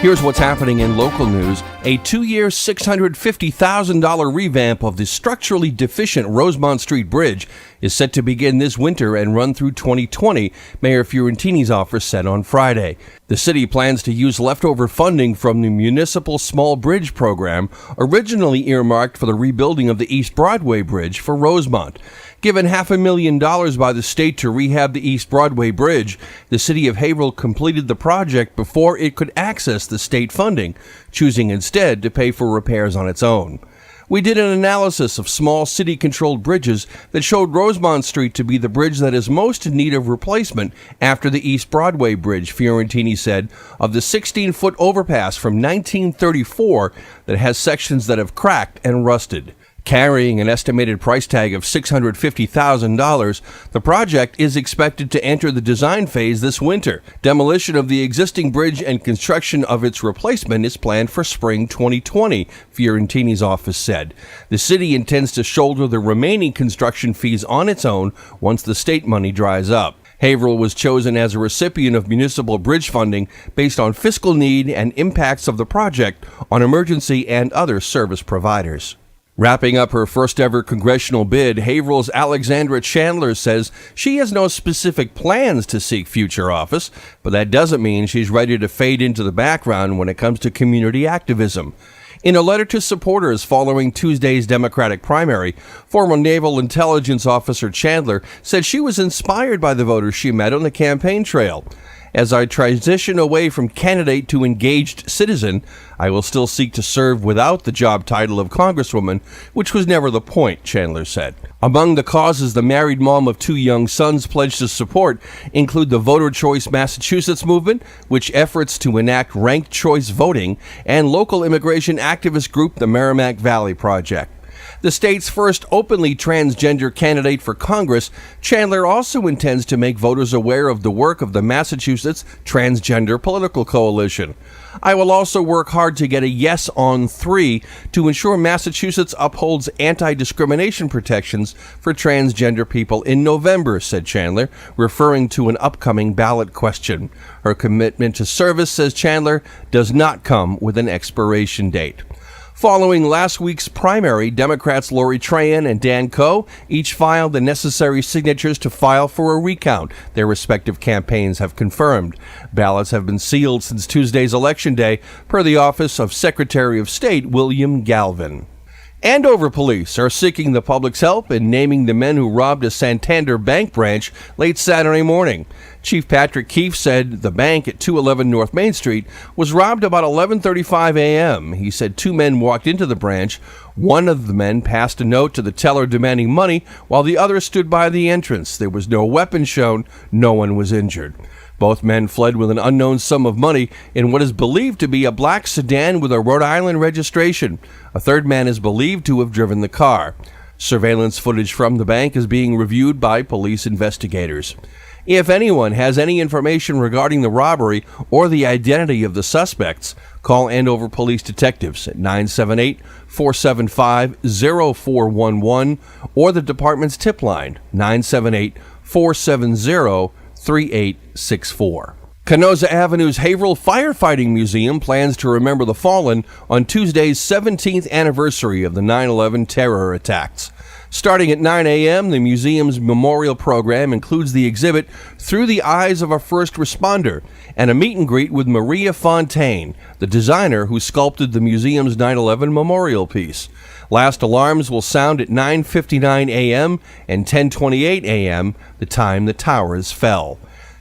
Here's what's happening in local news. A 2-year, $650,000 revamp of the structurally deficient Rosemont Street Bridge is set to begin this winter and run through 2020, Mayor Fiorentini's office said on Friday. The city plans to use leftover funding from the Municipal Small Bridge Program, originally earmarked for the rebuilding of the East Broadway Bridge for Rosemont. Given $500,000 by the state to rehab the East Broadway Bridge, the city of Haverhill completed the project before it could access the state funding, choosing instead to pay for repairs on its own. We did an analysis of small city-controlled bridges that showed Rosemont Street to be the bridge that is most in need of replacement after the East Broadway Bridge, Fiorentini said, of the 16-foot overpass from 1934 that has sections that have cracked and rusted. Carrying an estimated price tag of $650,000, the project is expected to enter the design phase this winter. Demolition of the existing bridge and construction of its replacement is planned for spring 2020, Fiorentini's office said. The city intends to shoulder the remaining construction fees on its own once the state money dries up. Haverhill was chosen as a recipient of municipal bridge funding based on fiscal need and impacts of the project on emergency and other service providers. Wrapping up her first-ever congressional bid, Haverhill's Alexandra Chandler says she has no specific plans to seek future office, but that doesn't mean she's ready to fade into the background when it comes to community activism. In a letter to supporters following Tuesday's Democratic primary, former Naval Intelligence Officer Chandler said she was inspired by the voters she met on the campaign trail. As I transition away from candidate to engaged citizen, I will still seek to serve without the job title of Congresswoman, which was never the point, Chandler said. Among the causes the married mom of 2 young sons pledged to support include the Voter Choice Massachusetts movement, which efforts to enact ranked choice voting, and local immigration activist group the Merrimack Valley Project. The state's first openly transgender candidate for Congress, Chandler also intends to make voters aware of the work of the Massachusetts Transgender Political Coalition. I will also work hard to get a yes on 3 to ensure Massachusetts upholds anti-discrimination protections for transgender people in November, said Chandler, referring to an upcoming ballot question. Her commitment to service, says Chandler, does not come with an expiration date. Following last week's primary, Democrats Lori Trahan and Dan Coe each filed the necessary signatures to file for a recount, their respective campaigns have confirmed. Ballots have been sealed since Tuesday's Election Day, per the office of Secretary of State William Galvin. Andover police are seeking the public's help in naming the men who robbed a Santander bank branch late Saturday morning. Chief Patrick Keefe said the bank at 211 North Main Street was robbed about 11:35 a.m. He said 2 men walked into the branch. One of the men passed a note to the teller demanding money, while the other stood by the entrance. There was no weapon shown. No one was injured. Both men fled with an unknown sum of money in what is believed to be a black sedan with a Rhode Island registration. A third man is believed to have driven the car. Surveillance footage from the bank is being reviewed by police investigators. If anyone has any information regarding the robbery or the identity of the suspects, call Andover Police Detectives at 978-475-0411 or the department's tip line, 978-470-3864. Canosa Avenue's Haverhill Firefighting Museum plans to remember the fallen on Tuesday's 17th anniversary of the 9/11 terror attacks. Starting at 9 a.m., the museum's memorial program includes the exhibit Through the Eyes of a First Responder and a meet and greet with Maria Fontaine, the designer who sculpted the museum's 9/11 memorial piece. Last alarms will sound at 9:59 a.m. and 10:28 a.m., the time the towers fell.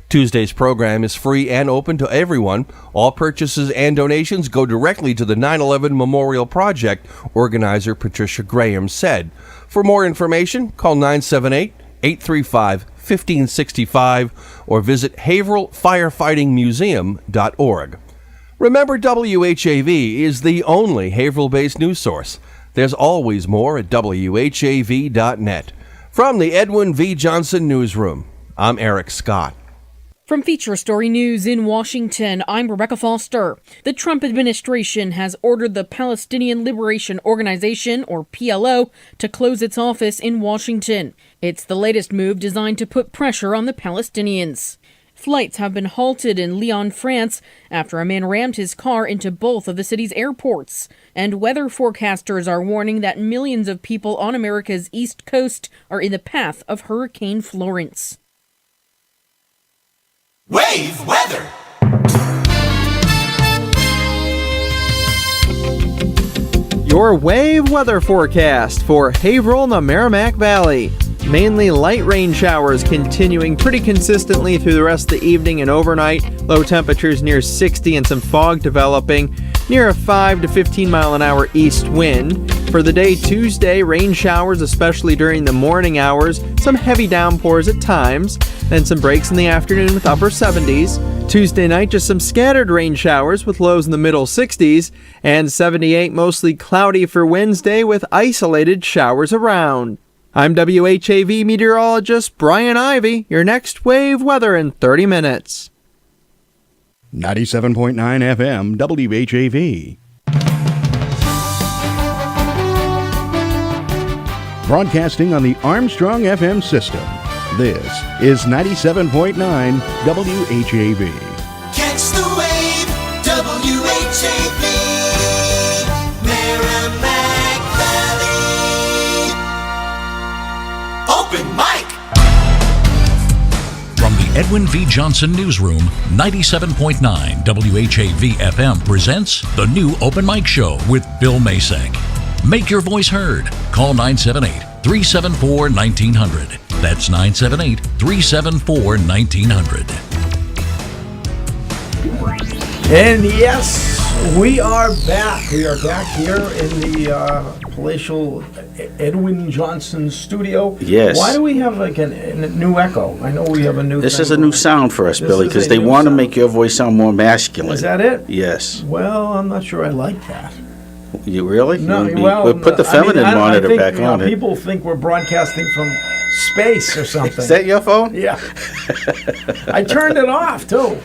Tuesday's program is free and open to everyone. All purchases and donations go directly to the 9/11 Memorial Project, organizer Patricia Graham said. For more information, call 978-835-1565 or visit haverhillfirefightingmuseum.org. Remember, WHAV is the only Haverhill-based news source. There's always more at WHAV.net. From the Edwin V. Johnson Newsroom, I'm Eric Scott. From Feature Story News in Washington, I'm Rebecca Foster. The Trump administration has ordered the Palestinian Liberation Organization, or PLO, to close its office in Washington. It's the latest move designed to put pressure on the Palestinians. Flights have been halted in Lyon, France, after a man rammed his car into both of the city's airports. And weather forecasters are warning that millions of people on America's East Coast are in the path of Hurricane Florence. WAVE weather. Your WAVE weather forecast for Haverhill and the Merrimack Valley. Mainly light rain showers continuing pretty consistently through the rest of the evening and overnight. Low temperatures near 60 and some fog developing near a 5 to 15 mile an hour east wind. For the day Tuesday, rain showers, especially during the morning hours, some heavy downpours at times, then some breaks in the afternoon with upper 70s. Tuesday night, just some scattered rain showers with lows in the middle 60s, and 78 mostly cloudy for Wednesday with isolated showers around. I'm WHAV meteorologist Brian Ivy. Your next WAVE weather in 30 minutes. 97.9 FM WHAV. Broadcasting on the Armstrong FM system. This is 97.9 WHAV. Catch the wave, WHAV. Merrimack Valley. Open mic. From the Edwin V. Johnson Newsroom, 97.9 WHAV FM presents the new Open Mic Show with Bill Masek. Make your voice heard. Call 978-374-1900. That's 978-374-1900. And yes, we are back. We are back here in the palatial Edwin Johnson studio. Yes. Why do we have like a new echo? I know we have a new. This thing is a new sound for us, This Billy, is because a they new want to sound. make your voice sound more masculine. Is that it? Yes. Well, I'm not sure I like that. You really? No, We'll put the feminine monitor think, back on it. People think we're broadcasting from space or something. Is that your phone? Yeah. I turned it off too.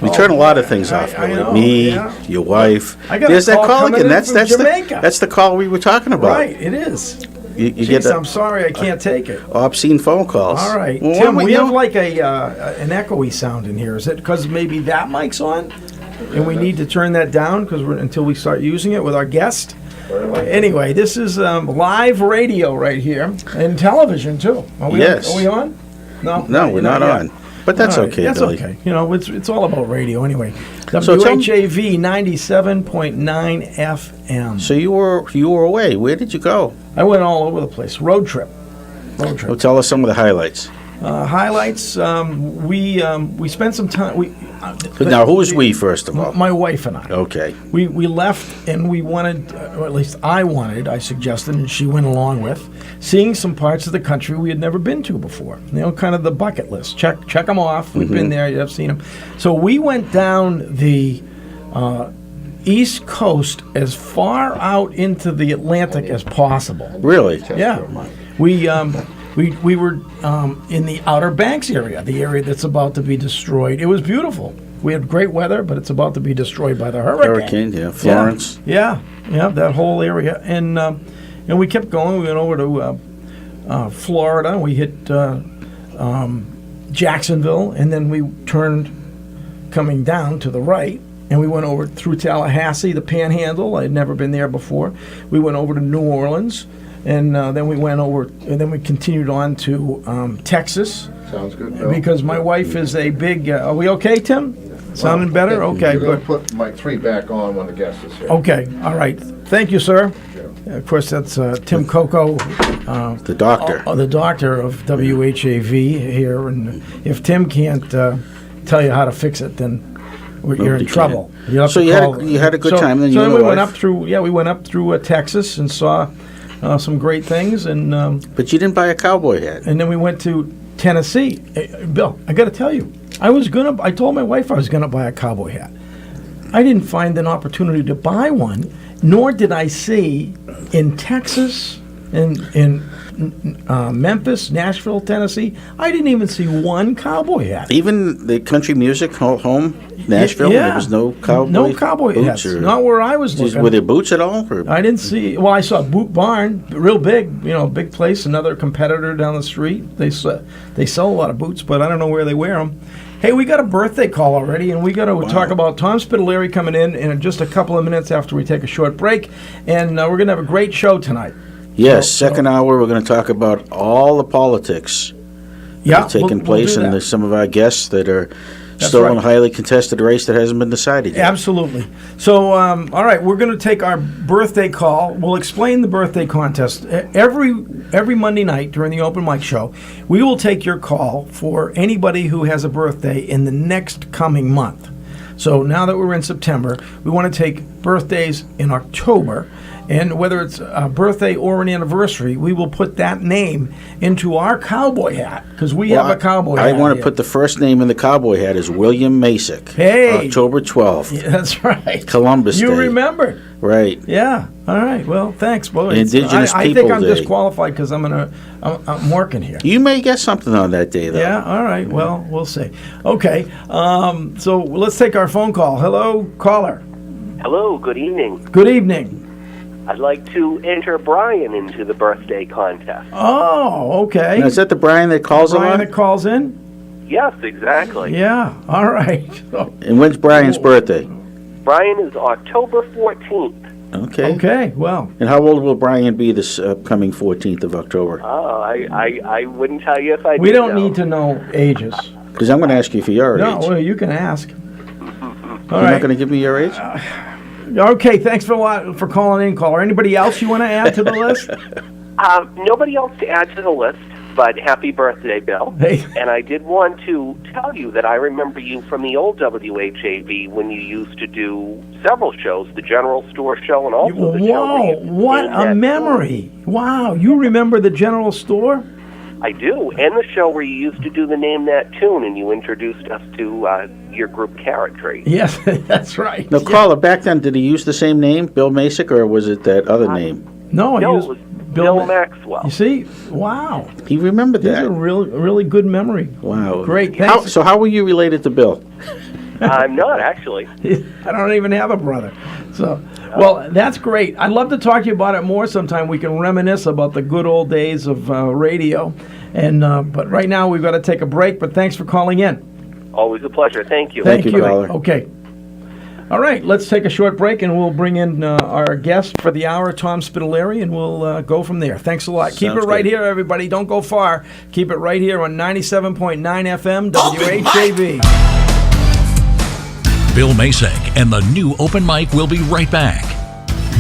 We turn a lot of things off, I Billy. know, Me, yeah. your wife. I got There's a that call call coming again. in That's from Jamaica. that's the call we were talking about. Right, it is. You Jeez, get I'm sorry, I can't take it. obscene phone calls. All right, Well, Tim, why we don't have like an echoey sound in here. Is it because maybe that mic's on, and we need to turn that down until we start using it with our guest? Anyway, this is live radio right here and television too. Are we Yes. on? Are we on? No, we're not yet. on. But that's All right, okay, that's Billy. okay. You know, it's all about radio anyway. So tell me- WHAV 97.9 FM. So you were away. Where did you go? I went all over the place. Road trip. Well, tell us some of the highlights. Highlights. We spent some time. Now, who's we, first of all? My wife and I. Okay. We left and we wanted, or at least I suggested, and she went along with, seeing some parts of the country we had never been to before. You know, kind of the bucket list. Check them off. We've been there. You've seen them. So we went down the East Coast as far out into the Atlantic as possible. Really? Yeah. We were in the Outer Banks area, the area that's about to be destroyed. It was beautiful. We had great weather, but it's about to be destroyed by the hurricane. Yeah. Florence. Yeah, that whole area. And we kept going. We went over to Florida. We hit Jacksonville, and then we turned coming down to the right, and we went over through Tallahassee, the Panhandle. I had never been there before. We went over to New Orleans. And then we went over, and then we continued on to Texas. Sounds good, Bill. Because my wife is a big. Are we okay, Tim? Sounding better? Okay, You're going good. to put mic 3 back on when the guest is here. Okay, all right. Thank you, sir. Of course, that's Tim Coco, The doctor. the doctor of WHAV here. And if Tim can't tell you how to fix it, then you're in Nobody trouble. can. You have So to you had a- call- you had a good time, then you so and we the went wife? up through. Yeah, we went up through Texas and saw some great things, and But you didn't buy a cowboy hat. and then we went to Tennessee. Hey, Bill, I got to tell you, I told my wife I was gonna buy a cowboy hat. I didn't find an opportunity to buy one, nor did I see in Texas, in Memphis, Nashville, Tennessee. I didn't even see one cowboy hat. Even the country music home, Nashville, Yeah. there was no cowboy No cowboy boots hats. or- Not where I was looking. Were there boots at all? Or? I didn't see. Well, I saw Boot Barn, real big, big place. Another competitor down the street. They sell a lot of boots, but I don't know where they wear them. Hey, we got a birthday call already, and we got to talk about Tom Spitalere coming in just a couple of minutes after we take a short break, and we're going to have a great show tonight. Yes, second hour, we're going to talk about all the politics that are taking place, and there's some of our guests that are still in a highly contested race that hasn't been decided yet. Absolutely. So, all right, we're going to take our birthday call. We'll explain the birthday contest. Every Monday night during the open mic show, we will take your call for anybody who has a birthday in the next coming month. So now that we're in September, we want to take birthdays in October. And whether it's a birthday or an anniversary, we will put that name into our cowboy hat, because we have a cowboy hat. I want to put the first name in the cowboy hat is William Masick. Hey! October 12th. Yeah, that's right. Columbus Day. You remember. Right. Yeah. All right. Well, thanks. Well, Indigenous I People think I'm Day. disqualified because I'm working here. You may get something on that day, though. Yeah. All right. Well, we'll see. Okay. So let's take our phone call. Hello, caller. Hello. Good evening. Good evening. I'd like to enter Brian into the birthday contest. Oh, okay. Now, is that the Brian that calls in? Brian that calls in? Yes, exactly. Yeah. All right. And when's Brian's birthday? Brian is October 14th. Okay. Okay. Well. And how old will Brian be this upcoming 14th of October? Oh, I wouldn't tell you if I We did don't know. need to know ages. Because I'm going to ask you for your No, age. well, you can ask. All You're right. not going to give me your age? Okay, thanks for calling in, caller. Anybody else you want to add to the list? Nobody else to add to the list, but happy birthday, Bill. Hey. And I did want to tell you that I remember you from the old WHAV when you used to do several shows, the General Store show and also the show. Whoa, what a memory. Wow, you remember the General Store? I do, and the show where you used to do the Name That Tune, and you introduced us to your group Carrot Tree. Yes, that's right. Now, caller, back then, did he use the same name, Bill Masick, or was it that other name? No, it was Bill Maxwell. You see? Wow. He remembered These that. are really good memory. Wow. Great, thanks. So how were you related to Bill? I'm not, actually. I don't even have a brother. So, well, that's great. I'd love to talk to you about it more sometime. We can reminisce about the good old days of radio. And but right now we've got to take a break. But thanks for calling in. Always a pleasure. Thank you. Thank you, caller. Okay. All right, let's take a short break, and we'll bring in our guest for the hour, Tom Spitalere, and we'll go from there. Thanks a lot. Keep it right here, everybody. Don't go far. Keep it right here on 97.9 FM WHAV. Bill Masick and the new open mic will be right back.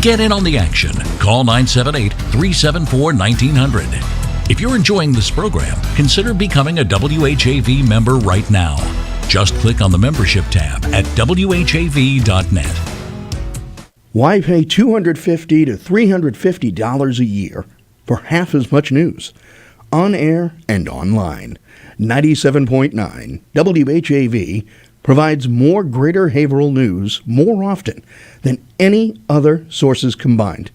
Get in on the action. Call 978-374-1900. If you're enjoying this program, consider becoming a WHAV member right now. Just click on the membership tab at WHAV.net. Why pay $250 to $350 a year for half as much news? On air and online. 97.9 WHAV provides more Greater Haverhill news more often than any other sources combined.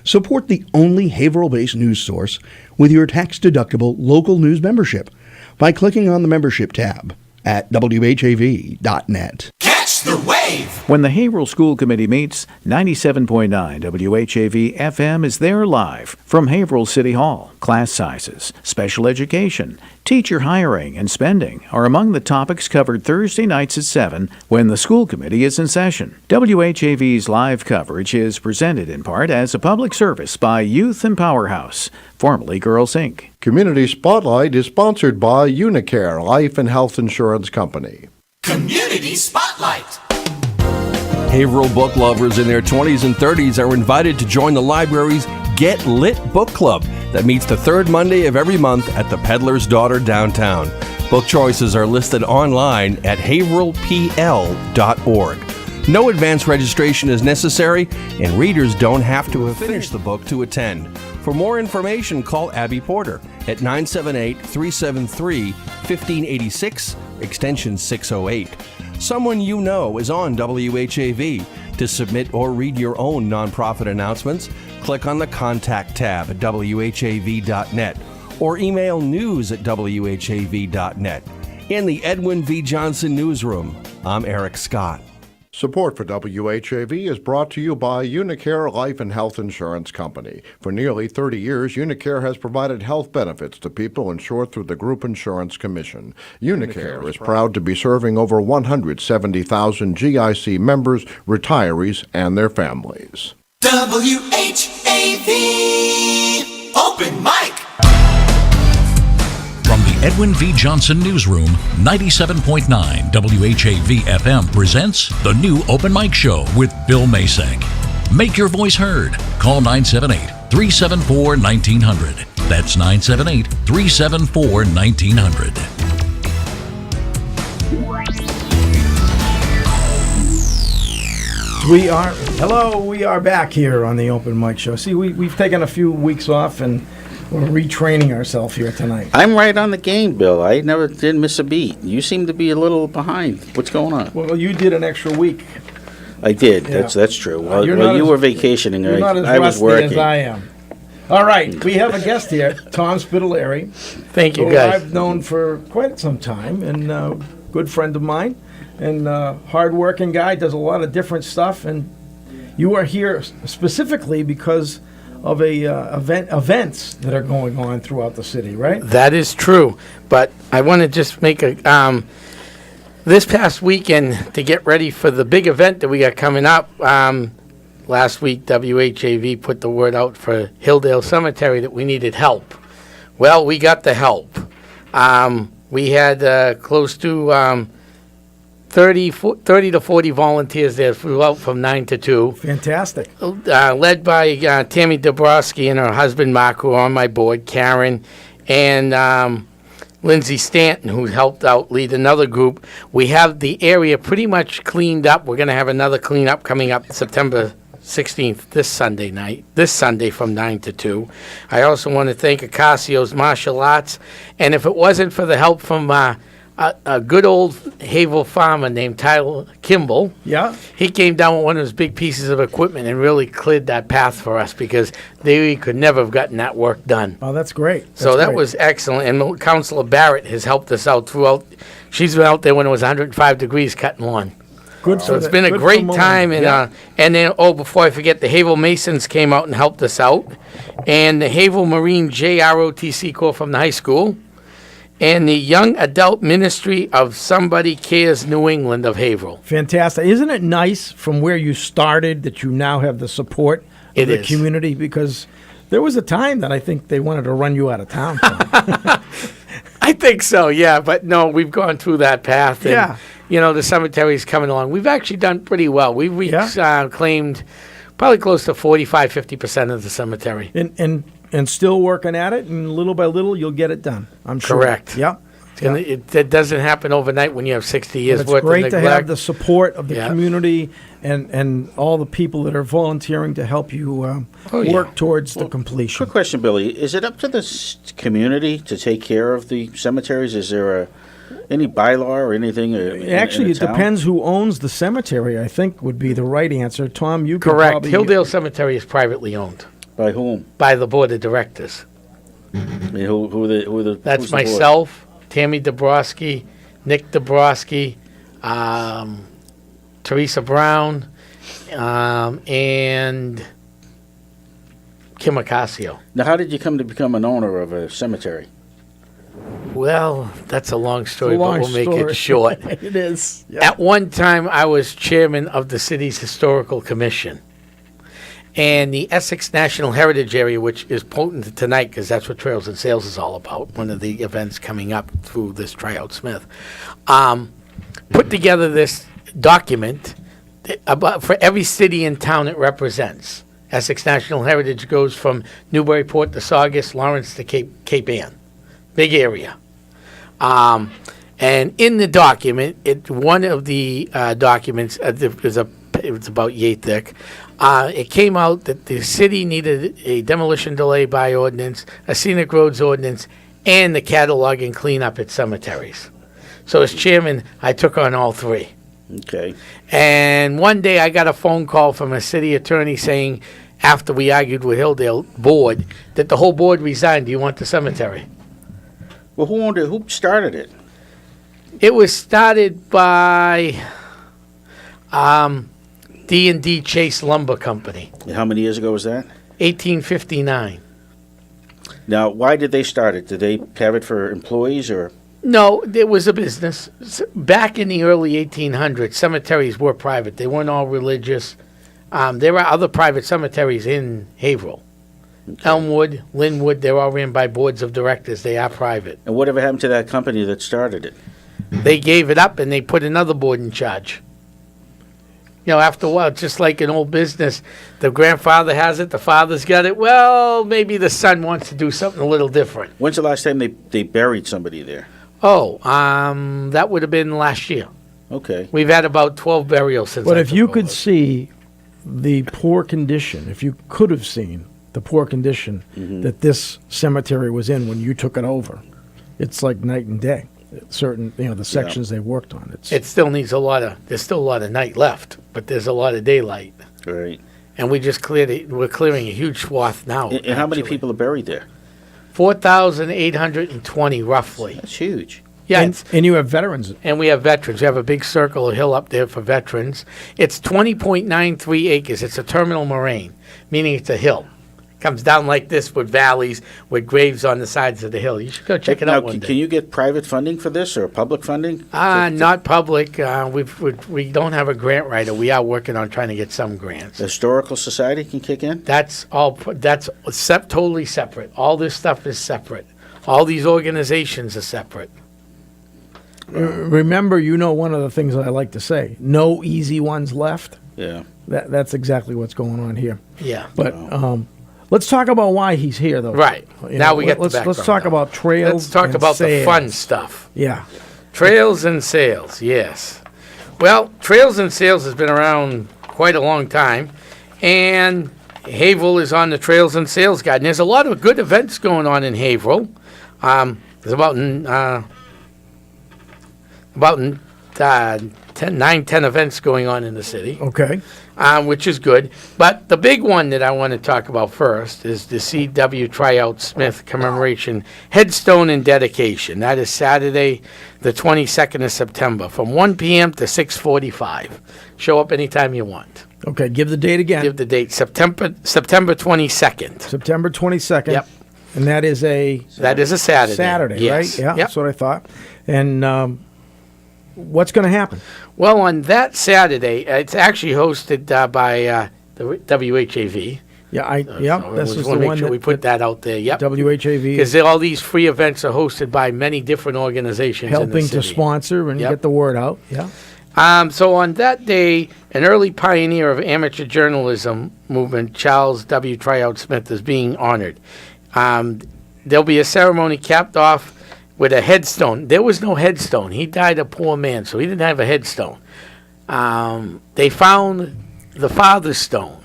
Support the only Haverhill-based news source with your tax-deductible local news membership by clicking on the membership tab at WHAV.net. Catch the wave! When the Haverhill School Committee meets, 97.9 WHAV FM is there live from Haverhill City Hall. Class sizes, special education, teacher hiring, and spending are among the topics covered Thursday nights at 7 when the school committee is in session. WHAV's live coverage is presented in part as a public service by Youth and Powerhouse, formerly Girls Inc. Community Spotlight is sponsored by Unicare Life and Health Insurance Company. Community Spotlight. Haverhill book lovers in their 20s and 30s are invited to join the library's Get Lit Book Club that meets the third Monday of every month at the Peddler's Daughter downtown. Book choices are listed online at haverhillpl.org. No advance registration is necessary, and readers don't have to have finished the book to attend. For more information, call Abby Porter at 978-373-1586, extension 608. Someone you know is on WHAV. To submit or read your own nonprofit announcements, click on the Contact tab at WHAV.net or email news@WHAV.net. In the Edwin V. Johnson Newsroom, I'm Eric Scott. Support for WHAV is brought to you by Unicare Life and Health Insurance Company. For nearly 30 years, Unicare has provided health benefits to people insured through the Group Insurance Commission. Unicare is proud to be serving over 170,000 GIC members, retirees, and their families. WHAV Open Mic. From the Edwin V. Johnson Newsroom, 97.9 WHAV FM presents the new Open Mic Show with Bill Masek. Make your voice heard. Call 978-374-1900. That's 978-374-1900. We are back here on the Open Mic Show. See, we've taken a few weeks off and we're retraining ourselves here tonight. I'm right on the game, Bill. I never did miss a beat. You seem to be a little behind. What's going on? Well, you did an extra week. I did. Yeah. That's true. Well, You were vacationing. You're not as I was rusty working. as I am. All right, we have a guest here, Tom Spitalere. Thank you, who guys. I've known for quite some time, and good friend of mine, and hard-working guy, does a lot of different stuff, and you are here specifically because of events that are going on throughout the city, right? That is true, but I want to just make a this past weekend to get ready for the big event that we got coming up. Last week, WHAV put the word out for Hilldale Cemetery that we needed help. Well, we got the help. We had close to 30 to 40 volunteers there throughout from 9 to 2. Fantastic. Led by Tammy Dabrowski and her husband Mark, who are on my board, Karen, and Lindsay Stanton, who helped out lead another group. We have the area pretty much cleaned up. We're going to have another cleanup coming up September 16th, this Sunday from 9 to 2. I also want to thank Acasio's Martial Arts, and if it wasn't for the help from a good old Haverhill farmer named Tyler Kimball. Yeah. He came down with one of his big pieces of equipment and really cleared that path for us because they could never have gotten that work done. Oh, that's great. So that was excellent. And Councilor Barrett has helped us out throughout. She's been out there when it was 105 degrees cutting lawn. Good. So it's been a great time. And and then, before I forget, the Haverhill Masons came out and helped us out. And the Haverhill Marine JROTC Corps from the high school. And the Young Adult Ministry of Somebody Cares New England of Haverhill. Fantastic. Isn't it nice from where you started that you now have the support of the community? Because there was a time that I think they wanted to run you out of town. I think so, yeah. But no, we've gone through that path. And, the cemetery's coming along. We've actually done pretty well. We've claimed probably close to 45-50% of the cemetery. And still working at it, and little by little, you'll get it done. I'm sure. Correct. Yep. It doesn't happen overnight when you have 60 years It's worth of neglect. great to have the support of the community and all the people that are volunteering to help you work towards the completion. Quick question, Billy. Is it up to the community to take care of the cemeteries? Is there any bylaw or anything? Actually, it depends who owns the cemetery, I think would be the right answer. Tom, you could Correct. probably... Hilldale Cemetery is privately owned. By whom? By the board of directors. Who are the That's myself, Tammy Dabrowski, Nick Dabrowski, Teresa Brown, and Kim Acasio. Now, how did you come to become an owner of a cemetery? Well, that's a long story, but we'll make it short. It is. Yep. At one time, I was chairman of the city's historical commission. And the Essex National Heritage area, which is potent tonight because that's what Trails and Sales is all about, one of the events coming up through this Tryout Smith, put together this document for every city and town it represents. Essex National Heritage goes from Newburyport to Saugus, Lawrence to Cape Ann. Big area. And in the document, one of the documents, it was about yay thick. It came out that the city needed a demolition delay by ordinance, a scenic roads ordinance, and the catalog and clean up at cemeteries. So as chairman, I took on all three. Okay. And one day I got a phone call from a city attorney saying, after we argued with Hilldale board, that the whole board resigned. Do you want the cemetery? Well, who owned it? Who started it? It was started by... D&D Chase Lumber Company. And how many years ago was that? 1859. Now, why did they start it? Did they have it for employees or? No, it was a business. Back in the early 1800s, cemeteries were private. They weren't all religious. There are other private cemeteries in Haverhill. Okay. Elmwood, Linwood, they're all ran by boards of directors. They are private. And whatever happened to that company that started it? They gave it up and they put another board in charge. You know, after a while, just like an old business, the grandfather has it, the father's got it. Well, maybe the son wants to do something a little different. When's the last time they buried somebody there? Oh, that would have been last year. Okay. We've had about 12 burials since. But if you could see the poor condition, if you could have seen the poor condition that this cemetery was in when you took it over, it's like night and day. Certain, the sections they worked on. It still needs there's still a lot of night left, but there's a lot of daylight. Right. And we just cleared it. We're clearing a huge swath now. And how many people are buried there? 4,820 roughly. That's huge. Yeah. And you have veterans. And we have veterans. We have a big circle of hill up there for veterans. It's 20.93 acres. It's a terminal moraine, meaning it's a hill. Comes down like this with valleys, with graves on the sides of the hill. You should go check it out one day. Can you get private funding for this or public funding? Not public. We don't have a grant writer. We are working on trying to get some grants. The Historical Society can kick in? That's totally separate. All this stuff is separate. All these organizations are separate. Remember, one of the things that I like to say, no easy ones left. Yeah. That's exactly what's going on here. Yeah. But let's talk about why he's here, though. Right. Now we get the background. Let's talk about trails. Let's talk about the fun stuff. Yeah. Trails and sales, yes. Well, Trails and Sales has been around quite a long time, and Haverhill is on the Trails and Sales Guide. And there's a lot of good events going on in Haverhill. There's about 10 events going on in the city. Okay. Which is good. But the big one that I want to talk about first is the C.W. Tryout Smith Commemoration Headstone and Dedication. That is Saturday, the 22nd of September, from 1 p.m. to 6:45. Show up anytime you want. Okay, give the date again. Give the date, September 22nd. September 22nd. Yep. And that is a Saturday. Saturday, yes. right? Yeah, Yep. that's what I thought. And what's going to happen? Well, on that Saturday, it's actually hosted by the WHAV. Yeah, this is the one that we put that out there. Yep. WHAV. Because all these free events are hosted by many different organizations in the helping city. to sponsor and get the word out. Yeah. So on that day, an early pioneer of amateur journalism movement, Charles W. Tryout Smith, is being honored. There'll be a ceremony capped off with a headstone. There was no headstone. He died a poor man, so he didn't have a headstone. They found the father's stone.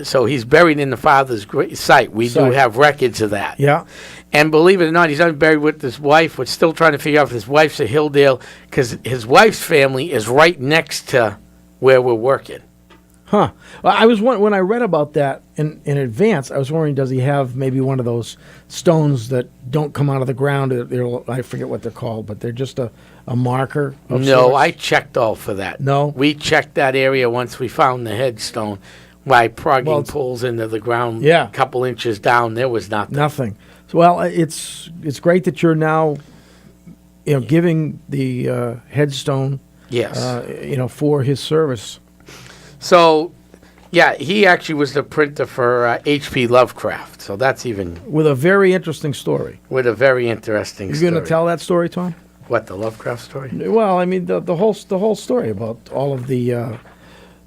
So he's buried in the father's site. We do have records of that. Yeah. And believe it or not, he's not buried with his wife. We're still trying to figure out if his wife's a Hilldale, because his wife's family is right next to where we're working. Huh. Well, I was when I read about that in advance, I was wondering, does he have maybe one of those stones that don't come out of the ground? I forget what they're called, but they're just a marker of No, sorts? I checked all for that. No? We checked that area once we found the headstone. By progging poles into the ground a couple inches down, there was nothing. Nothing. So, well, it's great that you're now giving the headstone yes. For his service. So, yeah, he actually was the printer for H.P. Lovecraft. So that's even... With a very interesting story. With a very interesting story. You going to tell that story, Tom? What, the Lovecraft story? Well, I mean, the whole story about all of the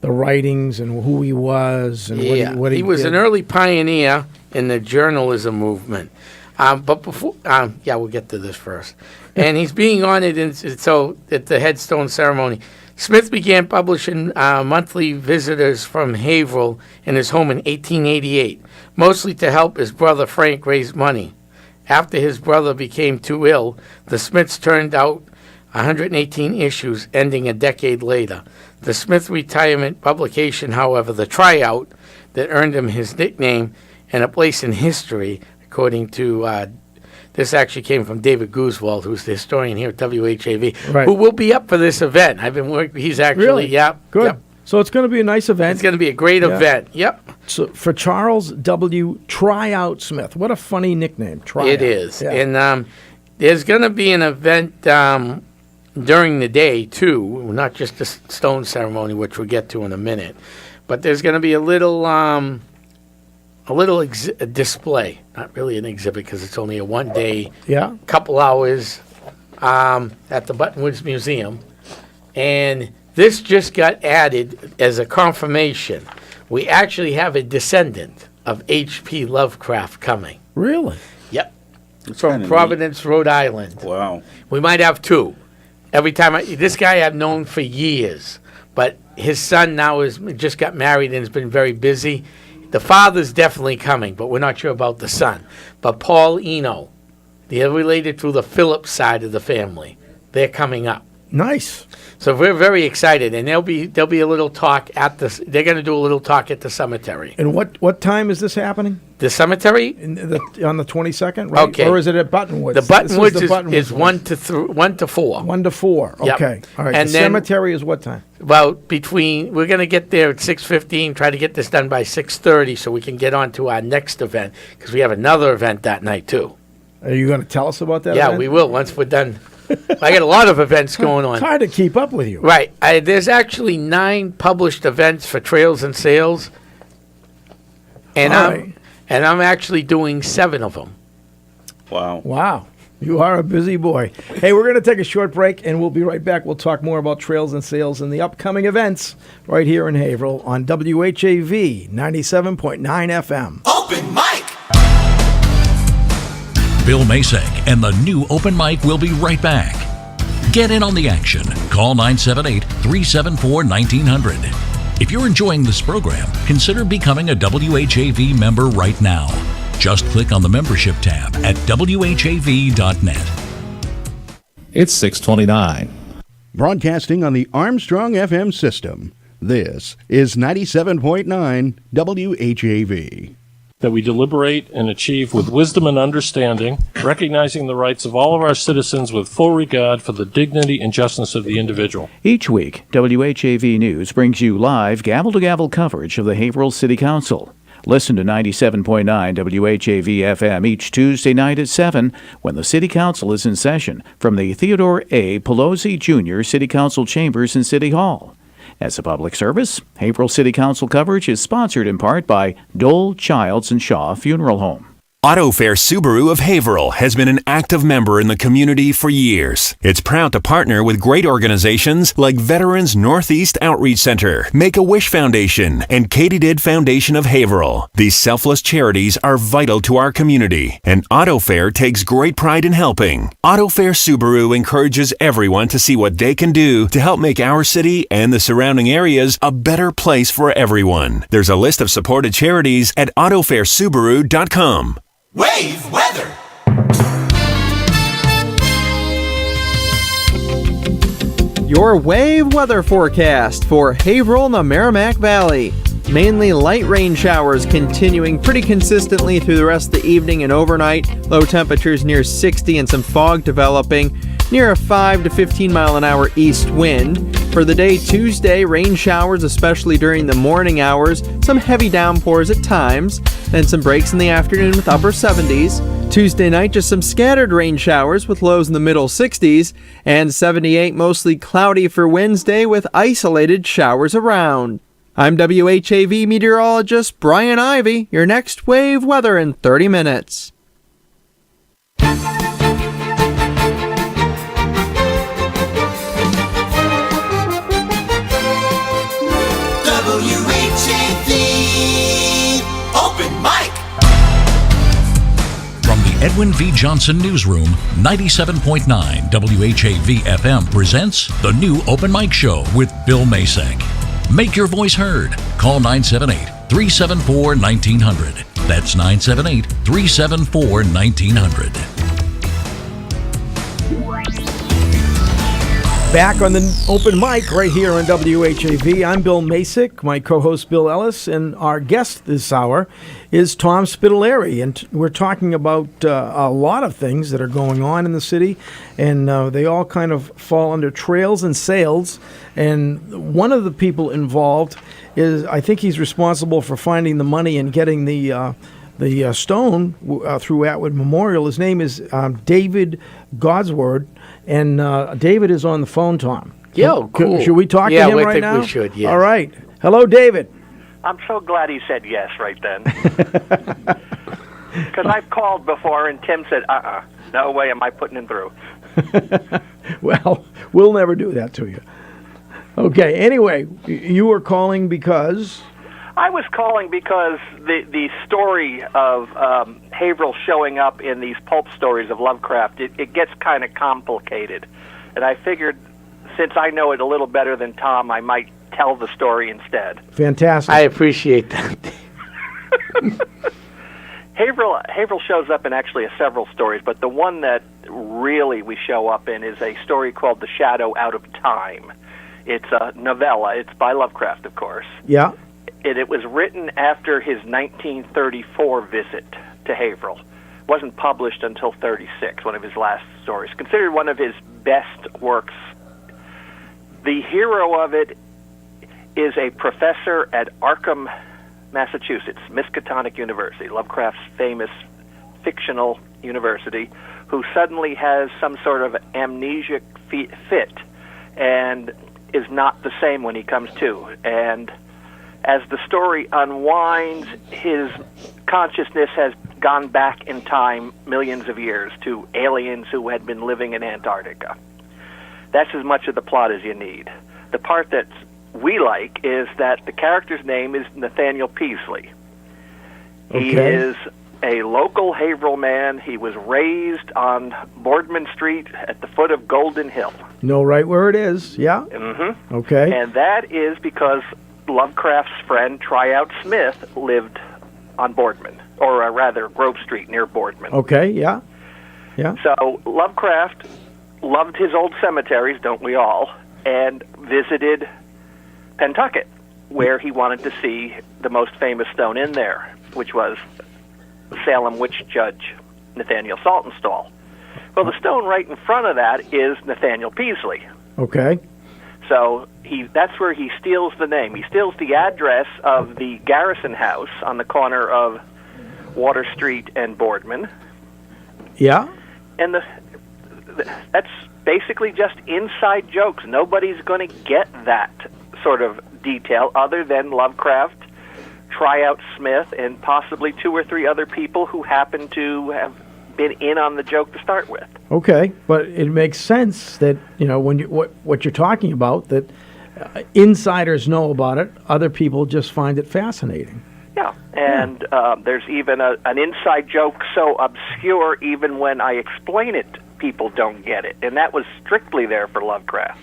writings and who he was and what he was did. An early pioneer in the journalism movement. But before... we'll get to this first. And he's being honored at the headstone ceremony. Smith began publishing monthly visitors from Haverhill in his home in 1888, mostly to help his brother Frank raise money. After his brother became too ill, the Smiths turned out 118 issues, ending a decade later. The Smith retirement publication, however, the Tryout, that earned him his nickname and a place in history, according to This actually came from David Guzwald, who's the historian here at WHAV, Right. who will be up for this event. I've been working. He's actually, Really? yeah. Good. Yep. So it's going to be a nice event. It's going to be a great event. Yep. So for Charles W. Tryout Smith. What a funny nickname. Tryout. It is. Yeah. And there's going to be an event during the day, too, not just the stone ceremony, which we'll get to in a minute. But there's going to be a little display. Not really an exhibit because it's only a one-day, couple hours at the Buttonwoods Museum. And this just got added as a confirmation. We actually have a descendant of H.P. Lovecraft coming. Really? Yep. From Providence, Rhode Island. Wow. We might have two. Every time this guy I've known for years, but his son now just got married and has been very busy. The father's definitely coming, but we're not sure about the son. But Paul Eno, they're related through the Phillips side of the family. They're coming up. Nice. So we're very excited, and there'll be a little talk at the. They're going to do a little talk at the cemetery. And what time is this happening? The cemetery on the 22nd, right? Okay. Or is it at Buttonwoods? The Buttonwoods is 1 to 4. 1 to 4. Yep. Okay. All right. And the then, cemetery is what time? About we're going to get there at 6:15. Try to get this done by 6:30 so we can get on to our next event because we have another event that night too. Are you going to tell us about that? Yeah, event? we will once we're done. I got a lot of events going on. It's hard to keep up with you. Right. There's actually 9 published events for Trails and Sales, and I'm actually doing 7 of them. Wow. Wow. You are a busy boy. Hey, we're going to take a short break, and we'll be right back. We'll talk more about Trails and Sales and the upcoming events right here in Haverhill on WHAV 97.9 FM. Open mic! Bill Masek and the new Open Mic will be right back. Get in on the action. Call 978-374-1900. If you're enjoying this program, consider becoming a WHAV member right now. Just click on the membership tab at WHAV.net. It's 6:29. Broadcasting on the Armstrong FM system, this is 97.9 WHAV. That we deliberate and achieve with wisdom and understanding, recognizing the rights of all of our citizens with full regard for the dignity and justice of the individual. Each week, WHAV News brings you live gavel-to-gavel coverage of the Haverhill City Council. Listen to 97.9 WHAV FM each Tuesday night at 7 when the City Council is in session from the Theodore A. Pelosi Jr. City Council Chambers in City Hall. As a public service, Haverhill City Council coverage is sponsored in part by Dole, Childs, and Shaw Funeral Home. AutoFair Subaru of Haverhill has been an active member in the community for years. It's proud to partner with great organizations like Veterans Northeast Outreach Center, Make-A-Wish Foundation, and Katydid Foundation of Haverhill. These selfless charities are vital to our community, and AutoFair takes great pride in helping. AutoFair Subaru encourages everyone to see what they can do to help make our city and the surrounding areas a better place for everyone. There's a list of supported charities at AutoFairSubaru.com. Wave weather. Your wave weather forecast for Haverhill and the Merrimack Valley. Mainly light rain showers continuing pretty consistently through the rest of the evening and overnight. Low temperatures near 60 and some fog developing. Near a 5 to 15 mile an hour east wind. For the day Tuesday, rain showers, especially during the morning hours. Some heavy downpours at times. Then some breaks in the afternoon with upper 70s. Tuesday night, just some scattered rain showers with lows in the middle 60s. And 78 mostly cloudy for Wednesday with isolated showers around. I'm WHAV meteorologist Brian Ivy. Your next wave weather in 30 minutes. WHAV Open Mic. From the Edwin V. Johnson Newsroom, 97.9 WHAV FM presents the new Open Mic Show with Bill Masek. Make your voice heard. Call 978-374-1900. That's 978-374-1900. Back on the open mic right here on WHAV. I'm Bill Masick, my co-host Bill Ellis, and our guest this hour is Tom Spitalere. And we're talking about a lot of things that are going on in the city, and they all kind of fall under trails and sales. And one of the people involved is, I think he's responsible for finding the money and getting the stone through Atwood Memorial. His name is David Godsword, and David is on the phone, Tom. Yo, cool. Should we talk to him right now? Yeah, I think we should, yes. All right. Hello, David. I'm so glad he said yes right then. Because I've called before, and Tim said, no way am I putting him through. Well, we'll never do that to you. Okay, anyway, you were calling because... I was calling because the story of Haverhill showing up in these pulp stories of Lovecraft, it gets kind of complicated. And I figured, since I know it a little better than Tom, I might tell the story instead. Fantastic. I appreciate that. Haverhill shows up in actually several stories, but the one that really we show up in is a story called The Shadow Out of Time. It's a novella. It's by Lovecraft, of course. Yeah. It was written after his 1934 visit to Haverhill. It wasn't published until 36, one of his last stories. Considered one of his best works. The hero of it is a professor at Arkham, Massachusetts, Miskatonic University, Lovecraft's famous fictional university, who suddenly has some sort of amnesic fit and is not the same when he comes to. And as the story unwinds, his consciousness has gone back in time millions of years to aliens who had been living in Antarctica. That's as much of the plot as you need. The part that we like is that the character's name is Nathaniel Peasley. Okay. He is a local Haverhill man. He was raised on Boardman Street at the foot of Golden Hill. Know right where it is, yeah? Mm-hmm. Okay. And that is because Lovecraft's friend Tryout Smith lived on Boardman, or rather Grove Street near Boardman. Okay, yeah. Yeah. So Lovecraft loved his old cemeteries, don't we all, and visited Pentucket, where he wanted to see the most famous stone in there, which was Salem witch judge Nathaniel Saltonstall. Well, the stone right in front of that is Nathaniel Peasley. Okay. So that's where he steals the name. He steals the address of the Garrison House on the corner of Water Street and Boardman. Yeah. And that's basically just inside jokes. Nobody's going to get that sort of detail other than Lovecraft, Tryout Smith, and possibly 2 or 3 other people who happen to have been in on the joke to start with. Okay, but it makes sense that, when what you're talking about, that insiders know about it, other people just find it fascinating. Yeah, and there's even an inside joke so obscure even when I explain it, people don't get it. And that was strictly there for Lovecraft.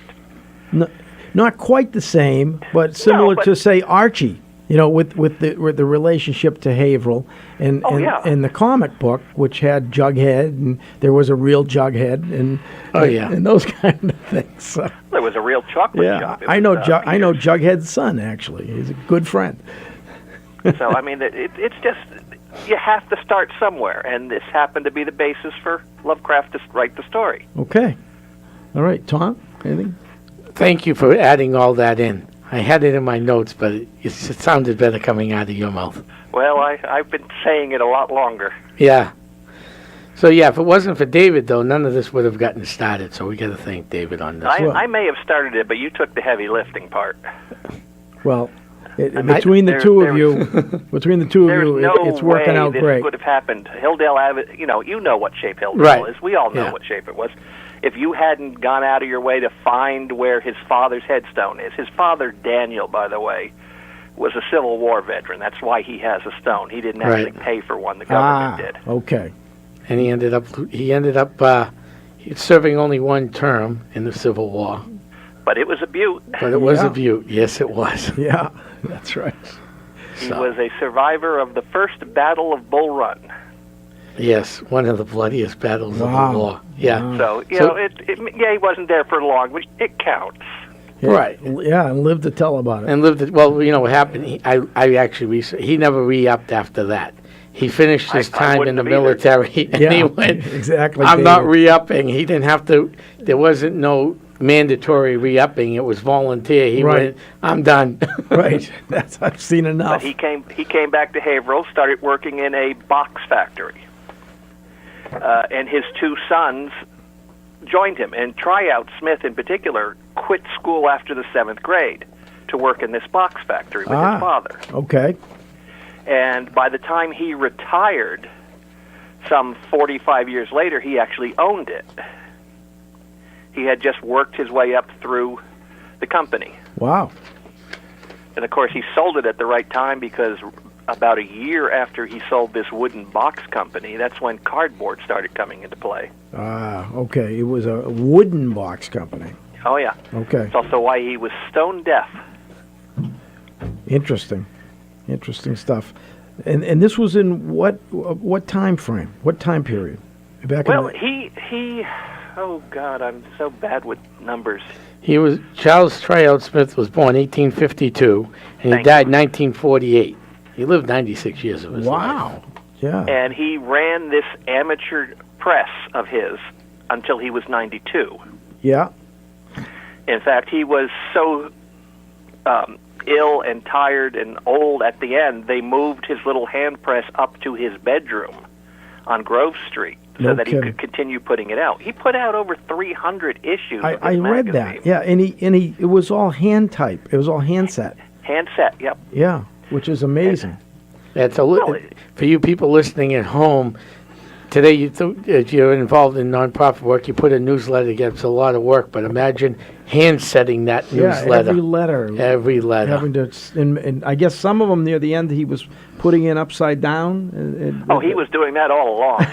No, not quite the same, but similar to, say, Archie. With the relationship to Haverhill and the comic book, which had Jughead, and there was a real Jughead, and those kind of things. So, there was a real chocolate jug. I know Jughead's son, actually. He's a good friend. So, I mean, it's just, you have to start somewhere, and this happened to be the basis for Lovecraft to write the story. Okay. All right, Tom, anything? Thank you for adding all that in. I had it in my notes, but it sounded better coming out of your mouth. Well, I've been saying it a lot longer. Yeah. So, if it wasn't for David, though, none of this would have gotten started, so we got to thank David on this. I may have started it, but you took the heavy lifting part. Well, between the two of you, it's working out great. This would have happened. Hilldale Avenue, you know what shape Hilldale is. We all know what shape it was. If you hadn't gone out of your way to find where his father's headstone is. His father, Daniel, by the way, was a Civil War veteran. That's why he has a stone. He didn't actually pay for one. The government did. Okay. And he ended up serving only one term in the Civil War. But it was a beaut. But it was a beaut. Yes, it was. Yeah, that's right. He was a survivor of the first Battle of Bull Run. Yes, one of the bloodiest battles of the war. Yeah. So, you know, he wasn't there for long, but it counts. Right. Yeah, and lived to tell about it. And well, you know what happened? I actually he never re-upped after that. He finished his time in the military, and he went. Exactly. I'm not re-upping. He didn't have to. There wasn't no mandatory re-upping. It was volunteer. He went. I'm done. Right. I've seen enough. But he came back to Haverhill, started working in a box factory, and his two sons joined him. And Tryout Smith, in particular, quit school after the 7th grade to work in this box factory with his father. Okay. And by the time he retired, some 45 years later, he actually owned it. He had just worked his way up through the company. Wow. And, of course, he sold it at the right time because about a year after he sold this wooden box company, that's when cardboard started coming into play. Okay. It was a wooden box company. Oh, yeah. Okay. It's also why he was stone deaf. Interesting stuff. And this was in what time frame? What time period? He oh God, I'm so bad with numbers. Charles Tryout Smith was born 1852, and he died 1948. He lived 96 years of his life. Wow. Yeah. And he ran this amateur press of his until he was 92. Yeah. In fact, he was so ill and tired and old at the end, they moved his little hand press up to his bedroom on Grove Street so that he could continue putting it out. He put out over 300 issues. I read that. Yeah, and he it was all hand type. It was all hand set. Hand set. Yep. Yeah, which is amazing. That's for you people listening at home. Today, if you're involved in nonprofit work, you put a newsletter together. It's a lot of work, but imagine hand setting that newsletter. Every letter. Having to, and I guess some of them near the end he was putting in upside down. He was doing that all along.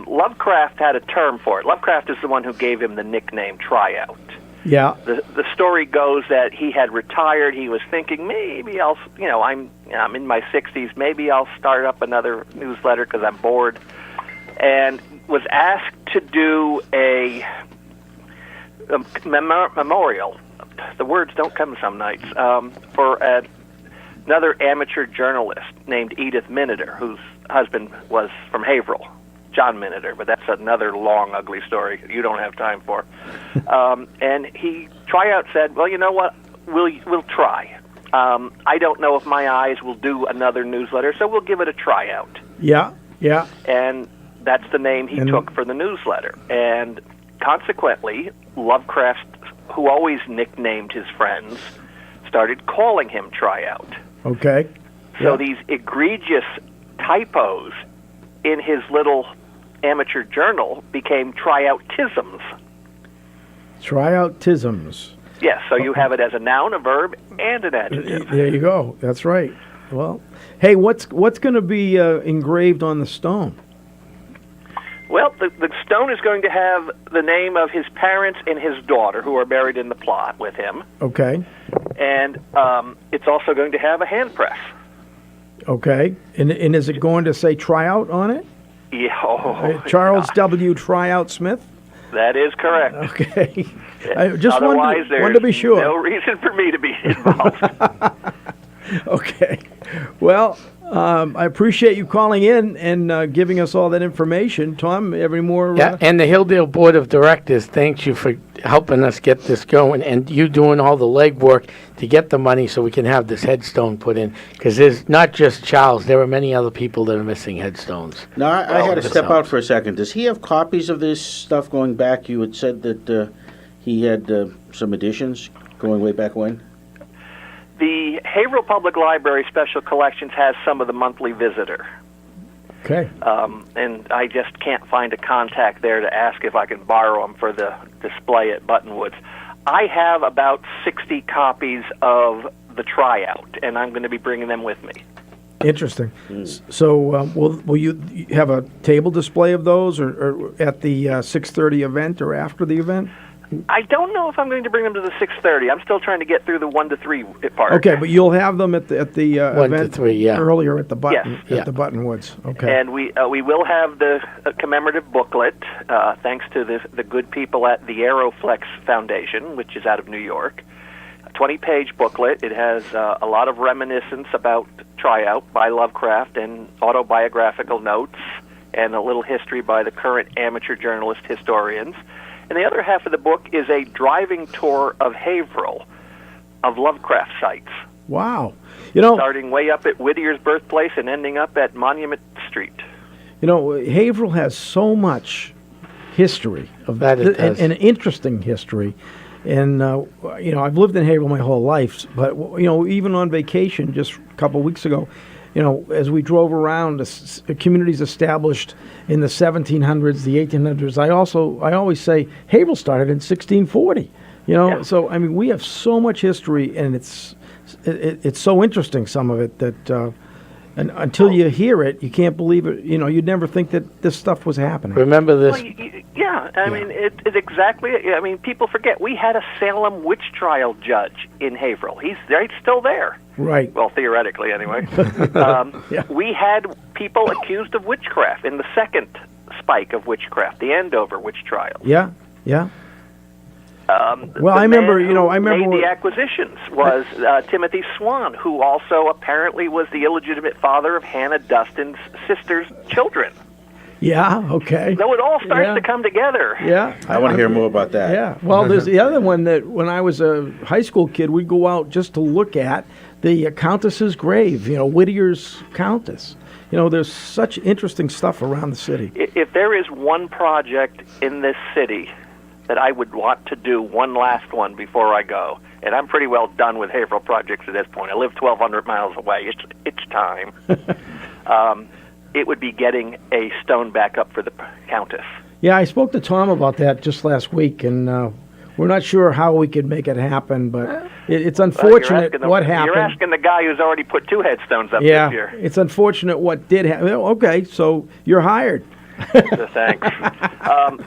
Lovecraft had a term for it. Lovecraft is the one who gave him the nickname Tryout. Yeah. The story goes that he had retired. He was thinking, maybe I'm in my 60s. Maybe I'll start up another newsletter because I'm bored, and was asked to do a memorial. The words don't come some nights for another amateur journalist named Edith Miniter, whose husband was from Haverhill. John Miniter, but that's another long, ugly story you don't have time for. And Tryout said, well, you know what, we'll try. I don't know if my eyes will do another newsletter, so we'll give it a tryout. Yeah, yeah. And that's the name he took for the newsletter. And consequently, Lovecraft, who always nicknamed his friends, started calling him Tryout. Okay. So these egregious typos in his little amateur journal became Tryoutisms. Tryoutisms. Yes, so you have it as a noun, a verb, and an adjective. There you go. That's right. Well, hey, what's going to be engraved on the stone? Well, the stone is going to have the name of his parents and his daughter, who are buried in the plot with him. Okay. And it's also going to have a hand press. Okay. And is it going to say Tryout on it? Yeah. Charles W. Tryout Smith? That is correct. Okay. I just Otherwise, wanted to be sure. No reason for me to be involved. Okay. Well, I appreciate you calling in and giving us all that information. Tom, every more... and the Hilldale Board of Directors thanks you for helping us get this going, and you doing all the legwork to get the money so we can have this headstone put in, because there's not just Charles, there are many other people that are missing headstones. Now, I had to step out for a second. Does he have copies of this stuff going back? You had said that he had some editions going way back when? The Haverhill Public Library Special Collections has some of the monthly visitor. Okay. And I just can't find a contact there to ask if I can borrow them for the display at Buttonwoods. I have about 60 copies of the Tryout, and I'm going to be bringing them with me. Interesting. So will you have a table display of those or at the 6:30 event or after the event? I don't know if I'm going to bring them to the 6:30. I'm still trying to get through the 1 to 3 part. Okay, but you'll have them at the 1 to event 3, yeah. earlier at the button Yes. at the Buttonwoods. Okay. And we will have the commemorative booklet, thanks to the good people at the Aeroflex Foundation, which is out of New York. A 20-page booklet. It has a lot of reminiscence about Tryout by Lovecraft and autobiographical notes and a little history by the current amateur journalist historians. And the other half of the book is a driving tour of Haverhill, of Lovecraft sites. Wow. You know, starting way up at Whittier's birthplace and ending up at Monument Street. You know, Haverhill has so much history of That it does. and interesting history. And, you know, I've lived in Haverhill my whole life, but, you know, even on vacation just a couple of weeks ago, you know, as we drove around the communities established in the 1700s, the 1800s, I always say Haverhill started in 1640. You know, Yeah. so I mean, we have so much history, and it's so interesting, some of it, that and until you hear it, you can't believe it. You know, you'd never think that this stuff was happening. Remember this? Well, I mean, it's exactly. I mean, people forget we had a Salem witch trial judge in Haverhill. He's still there. Right. Well, theoretically, anyway. We had people accused of witchcraft in the second spike of witchcraft, the Andover witch trial. Yeah, yeah. Well, I remember, you know, made the acquisitions was Timothy Swan, who also apparently was the illegitimate father of Hannah Dustin's sister's children. Yeah, okay. So it all starts to come together. Yeah. I want to hear more about that. Yeah. Well, there's the other one that when I was a high school kid, we'd go out just to look at the Countess's grave, you know, Whittier's Countess. You know, there's such interesting stuff around the city. If there is one project in this city that I would want to do, one last one before I go, and I'm pretty well done with Haverhill projects at this point. I live 1,200 miles away. It's time. It would be getting a stone back up for the Countess. Yeah, I spoke to Tom about that just last week, and we're not sure how we could make it happen, but it's unfortunate what happened. You're asking the guy who's already put 2 headstones up Yeah, this year. it's unfortunate what did happen. Okay, so you're hired. So thanks.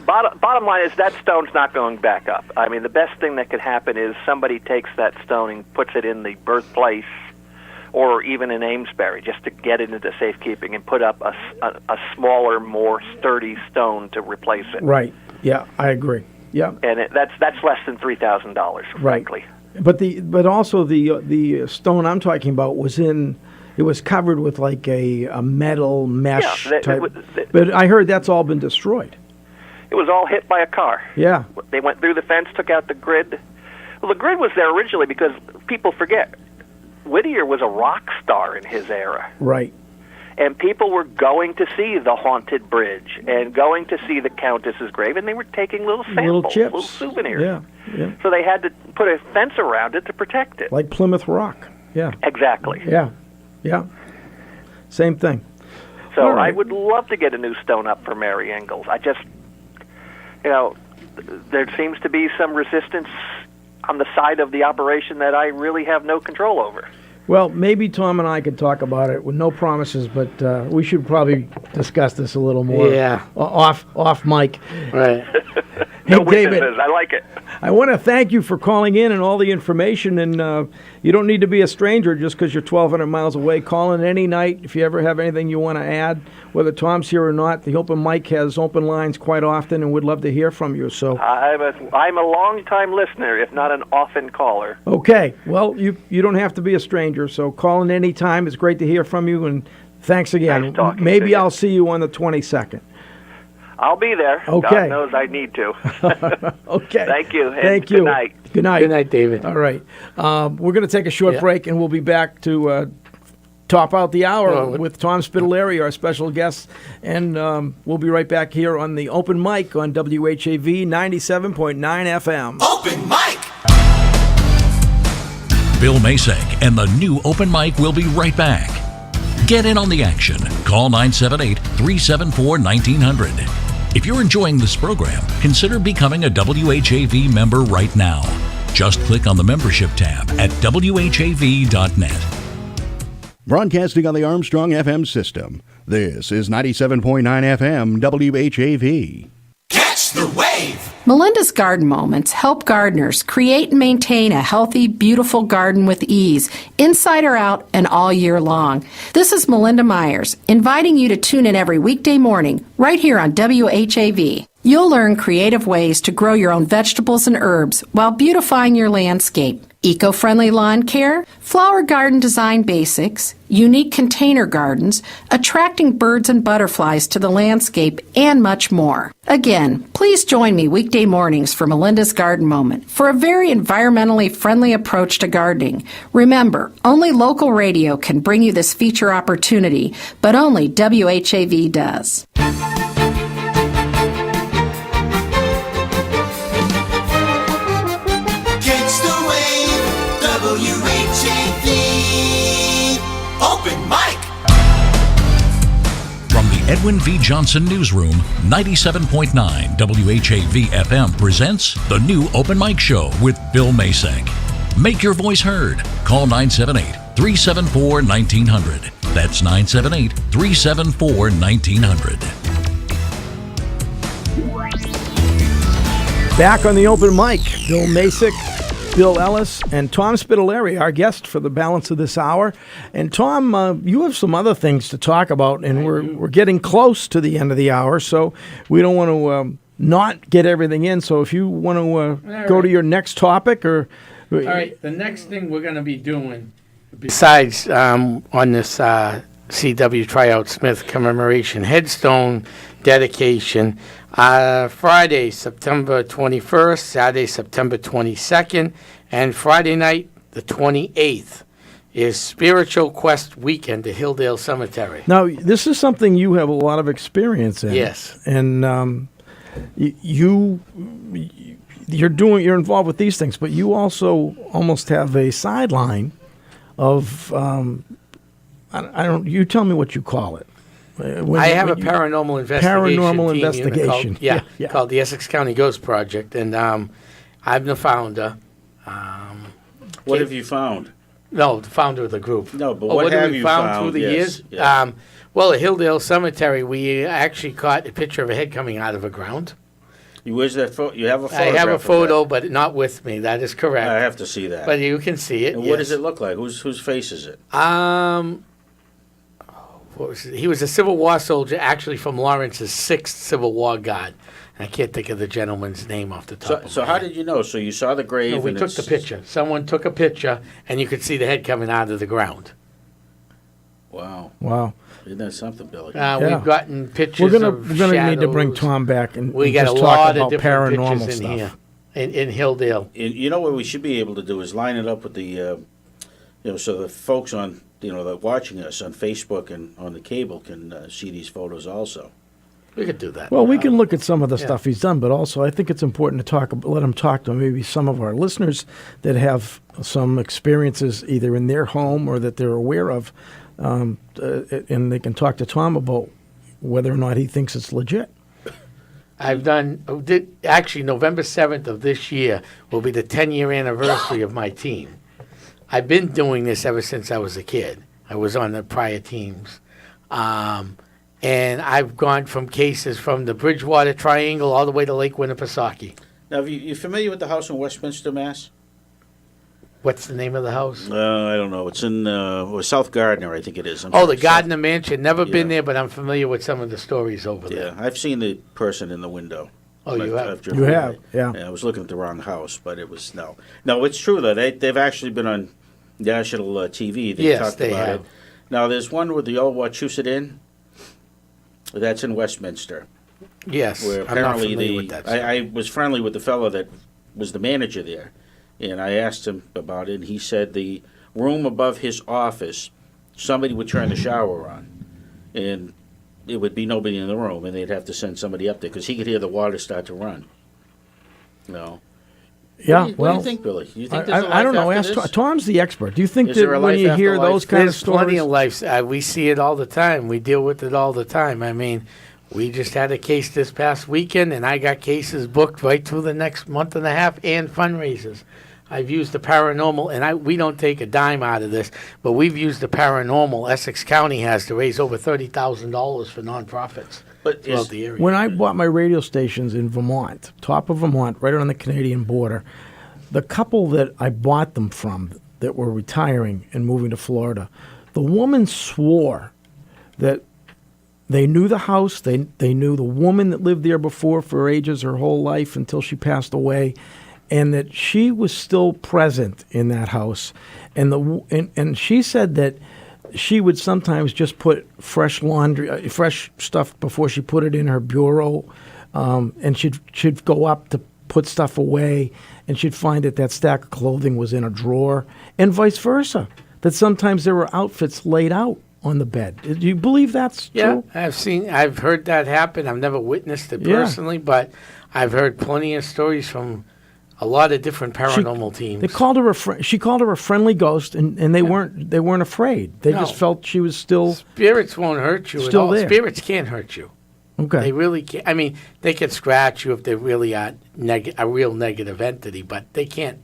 Bottom line is that stone's not going back up. I mean, the best thing that could happen is somebody takes that stone and puts it in the birthplace or even in Amesbury, just to get it into safekeeping and put up a smaller, more sturdy stone to replace it. Right. Yeah, I agree. Yeah. And that's less than $3,000, frankly. But also the stone I'm talking about it was covered with like a metal mesh type. But I heard that's all been destroyed. It was all hit by a car. Yeah. They went through the fence, took out the grid. Well, the grid was there originally because people forget Whittier was a rock star in his era. Right. And people were going to see the haunted bridge and going to see the Countess's grave, and they were taking little samples, little chips, little souvenirs. Yeah. So they had to put a fence around it to protect it. Like Plymouth Rock. Yeah. Exactly. Yeah. Same thing. So right. I would love to get a new stone up for Mary Ingalls. I just, there seems to be some resistance on the side of the operation that I really have no control over. Well, maybe Tom and I could talk about it with no promises, but we should probably discuss this a little more. Yeah. Off mic. Right. No Hey, witnesses. David, I like it. I want to thank you for calling in and all the information, and you don't need to be a stranger just because you're 1,200 miles away. Call in any night if you ever have anything you want to add, whether Tom's here or not. The open mic has open lines quite often, and we'd love to hear from you. So I'm a long-time listener, if not an often caller. Okay. Well, you don't have to be a stranger, so call in any time. It's great to hear from you, and thanks again. Nice talking Maybe to you. I'll see you on the 22nd. I'll be there. Okay. God knows I need to. Okay. Thank you. And Thank you. Good night. Good night. Good night, David. All right. We're going to take a short break, and we'll be back to top out the hour with Tom Spitalere, our special guest. And we'll be right back here on the open mic on WHAV 97.9 FM. Open mic! Bill Masek and the new open mic will be right back. Get in on the action. Call 978-374-1900. If you're enjoying this program, consider becoming a WHAV member right now. Just click on the membership tab at WHAV.net. Broadcasting on the Armstrong FM system, this is 97.9 FM WHAV. Catch Catch the wave. Melinda's Garden Moments help gardeners create and maintain a healthy, beautiful garden with ease, inside or out and all year long. This is Melinda Myers, inviting you to tune in every weekday morning, right here on WHAV. You'll learn creative ways to grow your own vegetables and herbs while beautifying your landscape. Eco-friendly lawn care, flower garden design basics, unique container gardens, attracting birds and butterflies to the landscape, and much more. Again, please join me weekday mornings for Melinda's Garden Moment for a very environmentally friendly approach to gardening. Remember, only local radio can bring you this feature opportunity, but only WHAV does. Open mic. From the Edwin V. Johnson Newsroom, 97.9 WHAV FM presents the new Open Mic Show with Bill Masek. Make your voice heard. Call 978-374-1900. That's 978-374-1900. Back on the Open Mic, Bill Masek, Bill Ellis, and Tom Spitalere, our guest for the balance of this hour. And Tom, you have some other things to talk about, and we're getting close to the end of the hour, so we don't want to not get everything in. So if you want to go to your next topic, or all right, the next thing we're going to be doing, besides on this CW Tryout Smith commemoration headstone dedication, Friday, September 21st, Saturday, September 22nd, and Friday night, the 28th, is Spiritual Quest Weekend at Hilldale Cemetery. Now, this is something you have a lot of experience in. Yes. And you're involved with these things, but you also almost have a sideline of, you tell me what you call it. I have a paranormal investigation team called the Essex County Ghost Project, and I'm the founder. What have you found? No, the founder of the group. No, but what have you found through the years? Yes. Well, at Hilldale Cemetery, we actually caught a picture of a head coming out of the ground. Where's that photo? You have a photo? I have a photo, but not with me. That is correct. I have to see that. But you can see it. And what does it look like? Whose face is it? He was a Civil War soldier, actually from Lawrence's 6th Civil War Guard. I can't think of the gentleman's name off the top of my head. So how did you know? So you saw the grave? No, we took the picture. Someone took a picture, and you could see the head coming out of the ground. Wow. Isn't that something, Billy? We've gotten pictures of We're gonna need to bring Tom back and we got just a talk lot about of different paranormal pictures in stuff. here in Hilldale. You know what we should be able to do is line it up with the, so the folks on, that are watching us on Facebook and on the cable can see these photos also. We could do that. Well, we can look at some of the stuff he's done, but also I think it's important to let him talk to maybe some of our listeners that have some experiences either in their home or that they're aware of, and they can talk to Tom about whether or not he thinks it's legit. Actually, November 7th of this year will be the 10-year anniversary of my team. I've been doing this ever since I was a kid. I was on the prior teams. And I've gone from cases from the Bridgewater Triangle all the way to Lake Winnipesaukee. Now, are you familiar with the house in Westminster, Mass? What's the name of the house? I don't know. It's in South Gardner, I think it is. The Gardner Mansion. Never been there, but I'm familiar with some of the stories over there. Yeah, I've seen the person in the window. Oh, you have? You have, yeah. I was looking at the wrong house, but it was, no. No, it's true, though. They've actually been on national TV. Yes, talked they about have. it. Now, there's one with the old Wachusett Inn. That's in Westminster. Yes, where I'm not apparently familiar with that. I was friendly with the fellow that was the manager there, and I asked him about it, and he said the room above his office, somebody would turn the shower on, and it would be nobody in the room, and they'd have to send somebody up there because he could hear the water start to run. No. Yeah, what do you think, Billy? You think there's a life I don't know. after Ask this? Tom's the expert. Do you think Is there that a when life you after hear life? those kind of There's stories, plenty of lives. We see it all the time. We deal with it all the time. I mean, we just had a case this past weekend, and I got cases booked right through the next month and a half and fundraisers. I've used the paranormal, and we don't take a dime out of this, but we've used the paranormal. Essex County has to raise over $30,000 for nonprofits throughout the area. When I bought my radio stations in Vermont, top of Vermont, right on the Canadian border, the couple that I bought them from that were retiring and moving to Florida, the woman swore that they knew the house, they knew the woman that lived there before for ages, her whole life until she passed away, and that she was still present in that house. And she said that she would sometimes just put fresh laundry, fresh stuff before she put it in her bureau, and she'd go up to put stuff away, and she'd find that stack of clothing was in a drawer, and vice versa, that sometimes there were outfits laid out on the bed. Do you believe that's true? Yeah, I've heard that happen. I've never witnessed it personally, but I've heard plenty of stories from a lot of different paranormal teams. They called her she called her a friendly ghost, and they weren't afraid. They just felt she was still. Spirits won't hurt you at all. There. Spirits can't hurt you. Okay. They really can't. I mean, they can scratch you if they really are a real negative entity, but they can't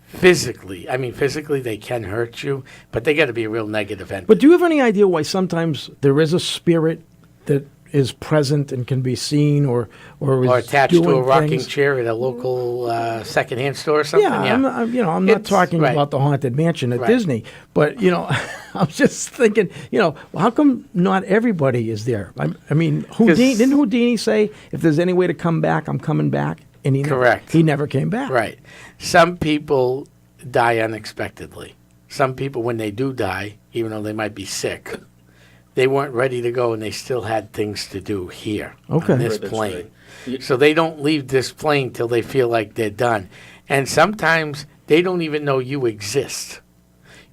physically. I mean, physically they can hurt you, but they got to be a real negative entity. But do you have any idea why sometimes there is a spirit that is present and can be seen, or attached to a rocking things? chair at a local secondhand store or something? Yeah, I'm not talking about the Haunted Mansion at Disney, but I'm just thinking, how come not everybody is there? I mean, didn't Houdini say, if there's any way to come back, I'm coming back? And he never came back. Right. Some people die unexpectedly. Some people, when they do die, even though they might be sick, they weren't ready to go, and they still had things to do here on this plane. Right. So they don't leave this plane till they feel like they're done. And sometimes they don't even know you exist.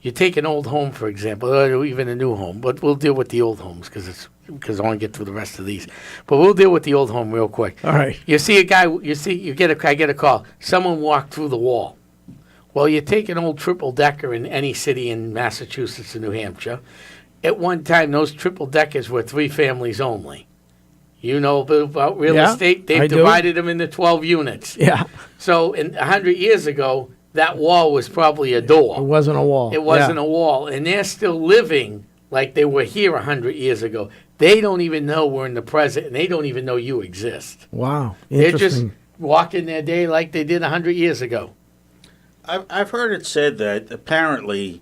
You take an old home, for example, or even a new home, but we'll deal with the old homes because I want to get through the rest of these. But we'll deal with the old home real quick. All right. You see a guy, I get a call. Someone walked through the wall. Well, you take an old triple-decker in any city in Massachusetts or New Hampshire. At one time, those triple-deckers were 3 families only. You know a bit about real estate? They've divided them into 12 units. Yeah. So 100 years ago, that wall was probably a door. It wasn't a wall. It wasn't a wall. And they're still living like they were here 100 years ago. They don't even know we're in the present, and they don't even know you exist. Wow. They're just walking their day like they did 100 years ago. I've heard it said that apparently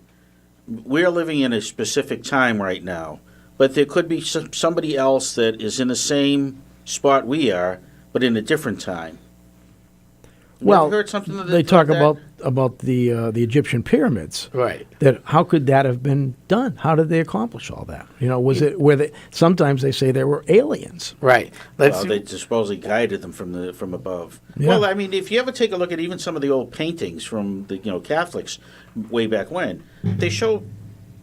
we're living in a specific time right now, but there could be somebody else that is in the same spot we are, but in a different time. Well, you heard something they talk about the Egyptian pyramids. Right. That how could that have been done? How did they accomplish all that? Was it where they? Sometimes they say there were aliens. Right. They supposedly guided them from above. Yeah. Well, I mean, if you ever take a look at even some of the old paintings from the Catholics way back when, they show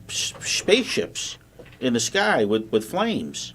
spaceships in the sky with flames.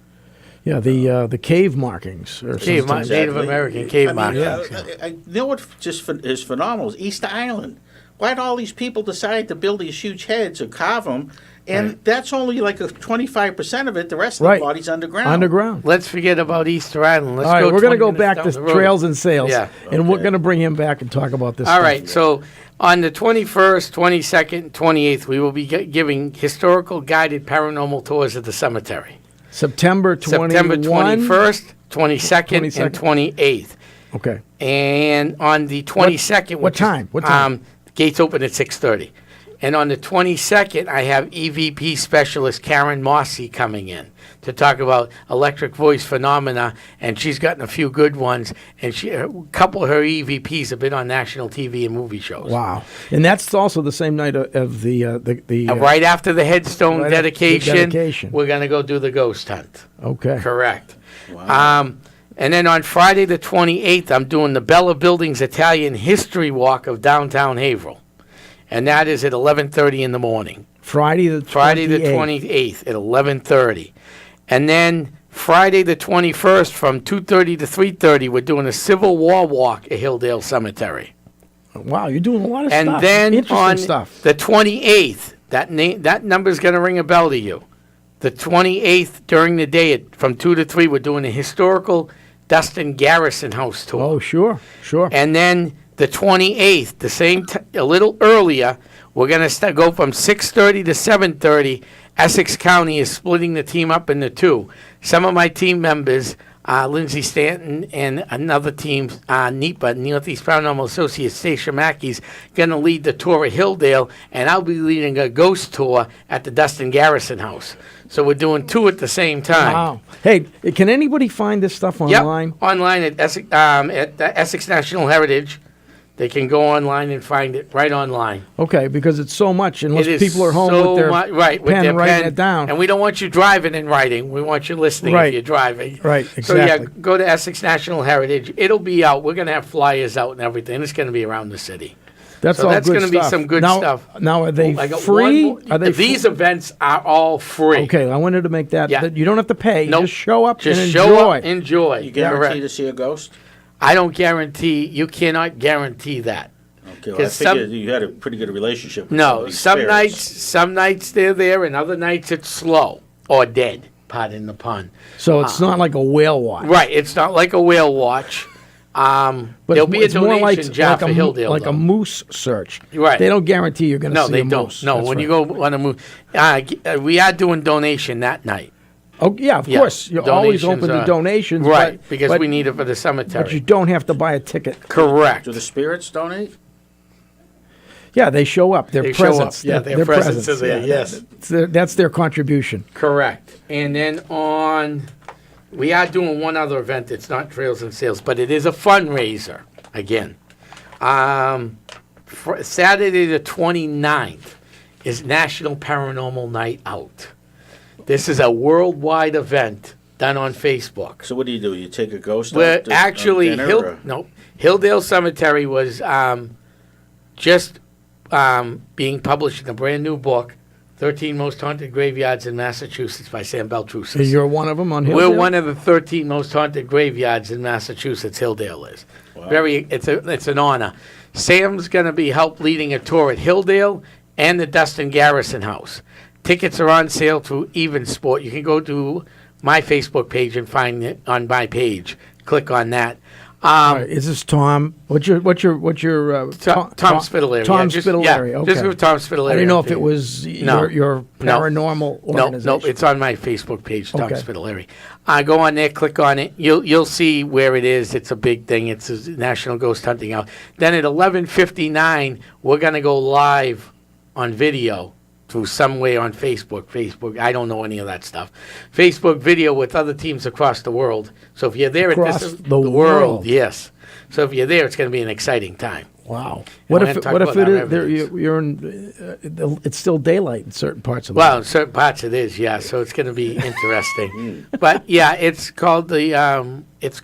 Yeah, the cave markings. Native American cave markings. You know what just is phenomenal is Easter Island. Why'd all these people decide to build these huge heads or carve them? And that's only like 25% of it. The rest of the body's underground. Underground. Let's forget about Easter Island. All right, we're going to go back to Trails and Sales. Yeah. And we're going to bring him back and talk about this. All right, so on the 21st, 22nd, and 28th, we will be giving historical guided paranormal tours of the cemetery. September 21st, 22nd, and 28th. Okay. And on the 22nd... What time? Gates open at 6:30. And on the 22nd, I have EVP specialist Karen Mossy coming in to talk about electric voice phenomena, and she's gotten a few good ones, and a couple of her EVPs have been on national TV and movie shows. Wow. And that's also the same night of the right after the headstone dedication, we're going to go do the ghost hunt. Okay. Correct. Wow. And then on Friday the 28th, I'm doing the Bella Buildings Italian History Walk of downtown Haverhill. And that is at 11:30 in the morning. Friday the 28th at 11:30. And then Friday the 21st from 2:30 to 3:30, we're doing a Civil War walk at Hilldale Cemetery. Wow, you're doing a lot of stuff. And then interesting stuff. The 28th, that number's going to ring a bell to you. The 28th during the day from 2 to 3, we're doing a historical Dustin Garrison House tour. Oh, sure. And then The 28th, a little earlier, we're going to go from 6:30 to 7:30. Essex County is splitting the team up into two. Some of my team members, Lindsay Stanton, and another team, NEPA, Northeast Paranormal Associates, Stacia Mackey's going to lead the tour of Hilldale, and I'll be leading a ghost tour at the Dustin Garrison House. So we're doing two at the same time. Wow. Hey, can anybody find this stuff online? Yep, online at the Essex National Heritage. They can go online and find it right online. Okay, because it's so much, unless It is people are home so with their with pen their writing pen. it down. And we don't want you driving and writing. We want you listening Right. if you're driving. Right, So yeah, exactly. go to Essex National Heritage. It'll be out. We're going to have flyers out and everything. It's going to be around the city. That's so all that's good gonna be stuff. some good Now- stuff. Now, are they I got free? one more- Are they These events are all free. Okay, I wanted to make that. Yeah. That you don't have to pay. Nope. Just show up Just and show enjoy. up, enjoy. You guarantee Correct. to see a ghost? I don't guarantee. You cannot guarantee that. Okay, well, I 'Cause some- figured you had a pretty good relationship with some No, of these some spirits. nights they're there, and other nights it's slow or dead. Pardon the pun. So it's not like a whale watch. Right, it's not like a whale watch. But There'll be a it's more donation jar for Hilldale. like though. a moose search. Right. They don't guarantee you're going to No, see they a don't. moose. No, That's when you right. go on a move, we are doing donation that night. Oh yeah, of Yeah, course. You're always donations open to are- donations, right? but- Because but- we need it for the cemetery. But you don't have to buy a ticket. Correct. Do the spirits donate? Yeah, they show up. Their They show up. presence. Yeah, their presence is there, yes. That's their contribution. Correct. And then we are doing one other event. It's not Trails and Sales, but it is a fundraiser again. Saturday the 29th is National Paranormal Night Out. This is a worldwide event done on Facebook. So what do? You take a ghost Well, out to actually, dinner, or- Hilldale Cemetery was just being published in a brand new book, 13 Most Haunted Graveyards in Massachusetts by Sam Beltrusis. You're one of them on Hilldale? We're one of the 13 most haunted graveyards in Massachusetts. Hilldale is. It's an honor. Sam's going to be leading a tour at Hilldale and the Dustin Garrison House. Tickets are on sale through Even Sport. You can go to my Facebook page and find it on my page. Click on that. All right, is this Tom? What's your Tom Spitalere. Tom Just Spitalere. Okay. Just go with Tom Spitalere. I didn't know if on it was No. your paranormal organization. No, it's on my Facebook page, Tom Okay. Spitalere. Go on there, click on it. You'll see where it is. It's a big thing. It's a National Ghost Hunting Out. Then at 11:59, we're gonna go live on video through some way on Facebook. I don't know any of that stuff. Facebook video with other teams across the world. So if you're there Across at this the world. yes. So if you're there, it's going to be an exciting time. Wow. And What we're if gonna talk what if about it our is, there, evidence. you're in? It's still daylight in certain parts of the Well, world. in certain parts it is, yeah. So it's going to be interesting. But yeah, it's called the it's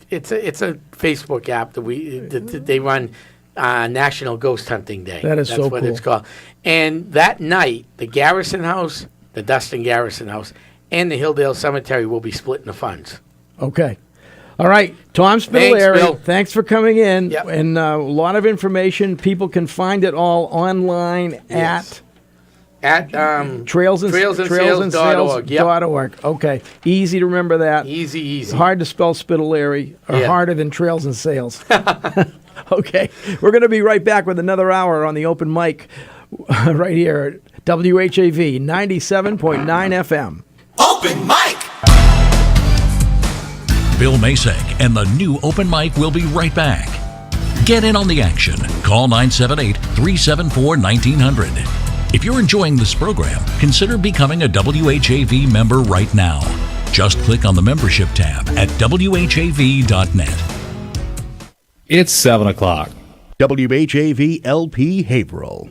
a Facebook app that they run National Ghost Hunting Day. That is That's so what cool. it's called. And that night, the Garrison House, the Dustin Garrison House, and the Hilldale Cemetery will be splitting the funds. Okay. All right, Tom Thanks, Spitalere, Bill. thanks for coming in. Yep. And a lot of information. People can find it all online Yes. At trailsandsales.org. Yep. Okay, easy to remember that. Easy. Hard to spell Spitalere, or Yeah. harder than Trails and Sales. Okay, we're going to be right back with another hour on the open mic right here at WHAV 97.9 FM. Open mic! Bill Masek and the new open mic will be right back. Get in on the action. Call 978-374-1900. If you're enjoying this program, consider becoming a WHAV member right now. Just click on the membership tab at WHAV.net. It's 7 o'clock. WHAV LP Haverhill.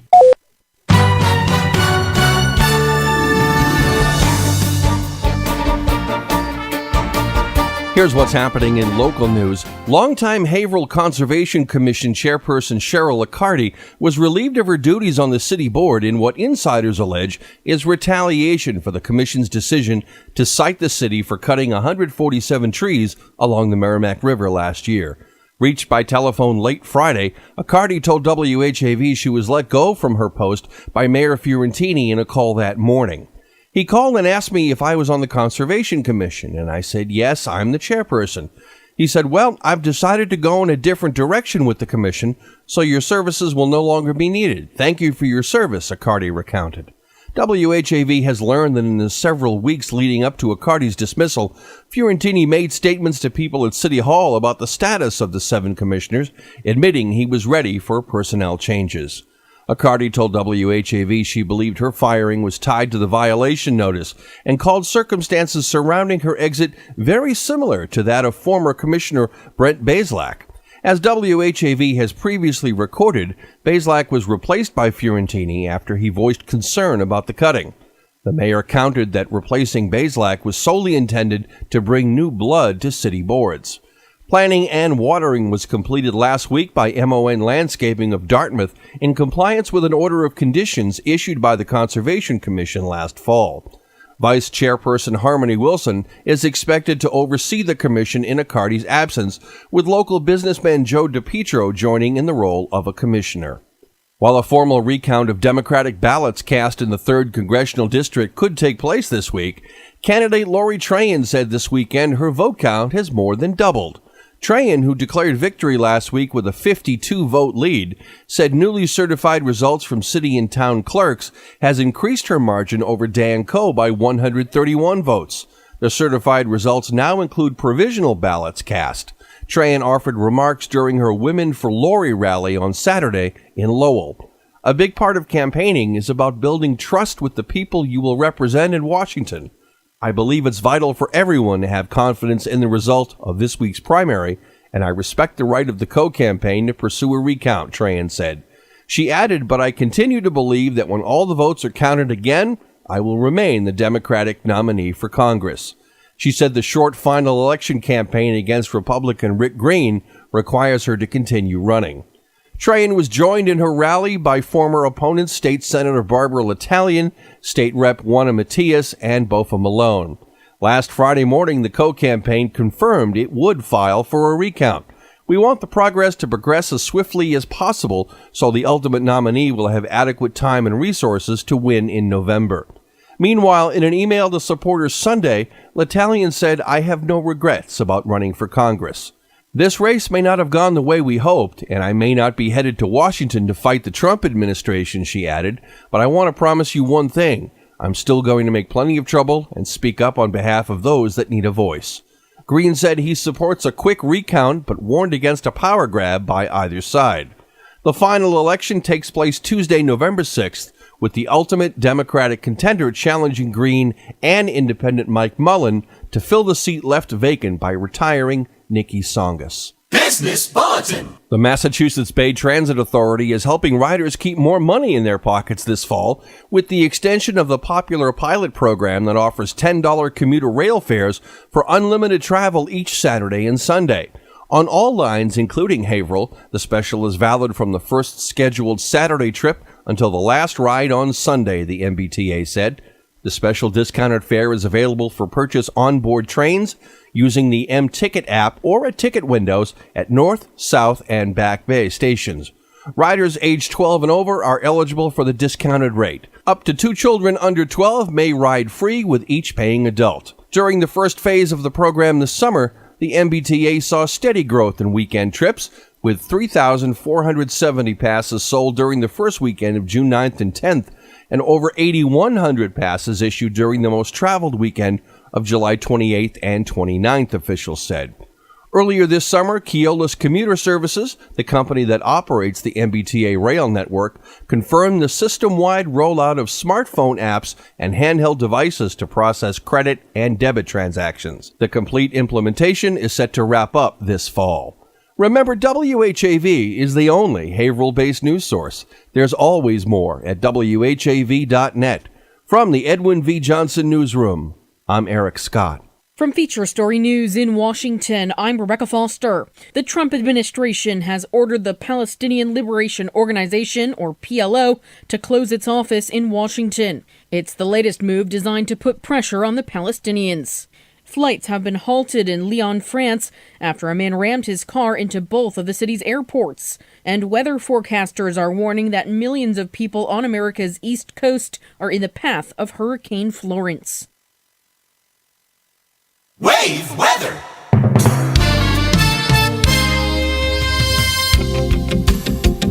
Here's what's happening in local news. Longtime Haverhill Conservation Commission chairperson Cheryl Accardi was relieved of her duties on the city board in what insiders allege is retaliation for the commission's decision to cite the city for cutting 147 trees along the Merrimack River last year. Reached by telephone late Friday, Accardi told WHAV she was let go from her post by Mayor Fiorentini in a call that morning. He called and asked me if I was on the Conservation Commission, and I said, yes, I'm the chairperson. He said, "Well, I've decided to go in a different direction with the commission, so your services will no longer be needed. Thank you for your service," Accardi recounted. WHAV has learned that in the several weeks leading up to Accardi's dismissal, Fiorentini made statements to people at City Hall about the status of the 7 commissioners, admitting he was ready for personnel changes. Accardi told WHAV she believed her firing was tied to the violation notice and called circumstances surrounding her exit very similar to that of former Commissioner Brent Bazelak. As WHAV has previously recorded, Bazelak was replaced by Fiorentini after he voiced concern about the cutting. The mayor countered that replacing Bazelak was solely intended to bring new blood to city boards. Planning and watering was completed last week by MON Landscaping of Dartmouth in compliance with an order of conditions issued by the Conservation Commission last fall. Vice Chairperson Harmony Wilson is expected to oversee the commission in Accardi's absence, with local businessman Joe DiPietro joining in the role of a commissioner. While a formal recount of Democratic ballots cast in the 3rd Congressional District could take place this week, candidate Lori Trahan said this weekend her vote count has more than doubled. Trahan, who declared victory last week with a 52-vote lead, said newly certified results from city and town clerks has increased her margin over Dan Coe by 131 votes. The certified results now include provisional ballots cast. Trahan offered remarks during her Women for Lori rally on Saturday in Lowell. A big part of campaigning is about building trust with the people you will represent in Washington. I believe it's vital for everyone to have confidence in the result of this week's primary, and I respect the right of the Coe campaign to pursue a recount, Trahan said. She added, "But I continue to believe that when all the votes are counted again, I will remain the Democratic nominee for Congress." She said the short final election campaign against Republican Rick Green requires her to continue running. Trahan was joined in her rally by former opponents State Senator Barbara L'Italian, State Rep. Juana Matias, and Bofa Malone. Last Friday morning, the Coe campaign confirmed it would file for a recount. "We want the progress to progress as swiftly as possible so the ultimate nominee will have adequate time and resources to win in November." Meanwhile, in an email to supporters Sunday, L'Italian said, "I have no regrets about running for Congress. This race may not have gone the way we hoped, and I may not be headed to Washington to fight the Trump administration," she added, "but I want to promise you one thing. I'm still going to make plenty of trouble and speak up on behalf of those that need a voice." Green said he supports a quick recount, but warned against a power grab by either side. The final election takes place Tuesday, November 6th, with the ultimate Democratic contender challenging Green and independent Mike Mullen to fill the seat left vacant by retiring Nikki Tsongas. Business Bulletin. The Massachusetts Bay Transit Authority is helping riders keep more money in their pockets this fall with the extension of the popular pilot program that offers $10 commuter rail fares for unlimited travel each Saturday and Sunday. On all lines, including Haverhill, the special is valid from the first scheduled Saturday trip until the last ride on Sunday, the MBTA said. The special discounted fare is available for purchase on board trains using the M-Ticket app or at ticket windows at North, South, and Back Bay stations. Riders age 12 and over are eligible for the discounted rate. Up to 2 children under 12 may ride free with each paying adult. During the first phase of the program this summer, the MBTA saw steady growth in weekend trips, with 3,470 passes sold during the first weekend of June 9th and 10th, and over 8,100 passes issued during the most traveled weekend of July 28th and 29th, officials said. Earlier this summer, Keolis Commuter Services, the company that operates the MBTA rail network, confirmed the system-wide rollout of smartphone apps and handheld devices to process credit and debit transactions. The complete implementation is set to wrap up this fall. Remember, WHAV is the only Haverhill-based news source. There's always more at WHAV.net. From the Edwin V. Johnson Newsroom, I'm Eric Scott. From Feature Story News in Washington, I'm Rebecca Foster. The Trump administration has ordered the Palestinian Liberation Organization, or PLO, to close its office in Washington. It's the latest move designed to put pressure on the Palestinians. Flights have been halted in Lyon, France, after a man rammed his car into both of the city's airports. And weather forecasters are warning that millions of people on America's East Coast are in the path of Hurricane Florence. Wave weather.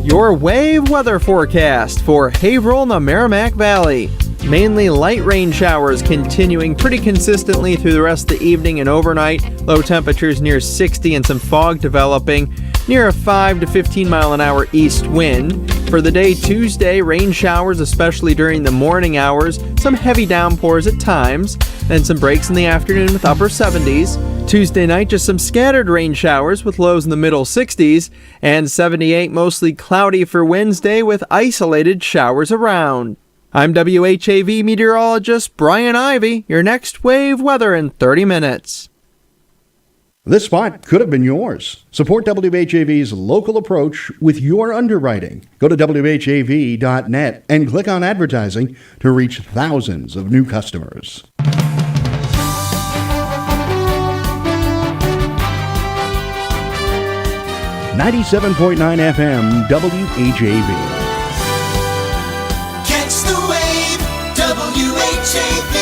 Your WAV weather forecast for Haverhill and the Merrimack Valley. Mainly light rain showers continuing pretty consistently through the rest of the evening and overnight. Low temperatures near 60 and some fog developing near a 5 to 15 mile an hour east wind. For the day Tuesday, rain showers, especially during the morning hours, some heavy downpours at times, then some breaks in the afternoon with upper 70s. Tuesday night, just some scattered rain showers with lows in the middle 60s, and 78 mostly cloudy for Wednesday with isolated showers around. I'm WHAV meteorologist Brian Ivy. Your next wave weather in 30 minutes. This spot could have been yours. Support WHAV's local approach with your underwriting. Go to WHAV.net and click on advertising to reach thousands of new customers. 97.9 FM WHAV. Catch the wave, WHAV,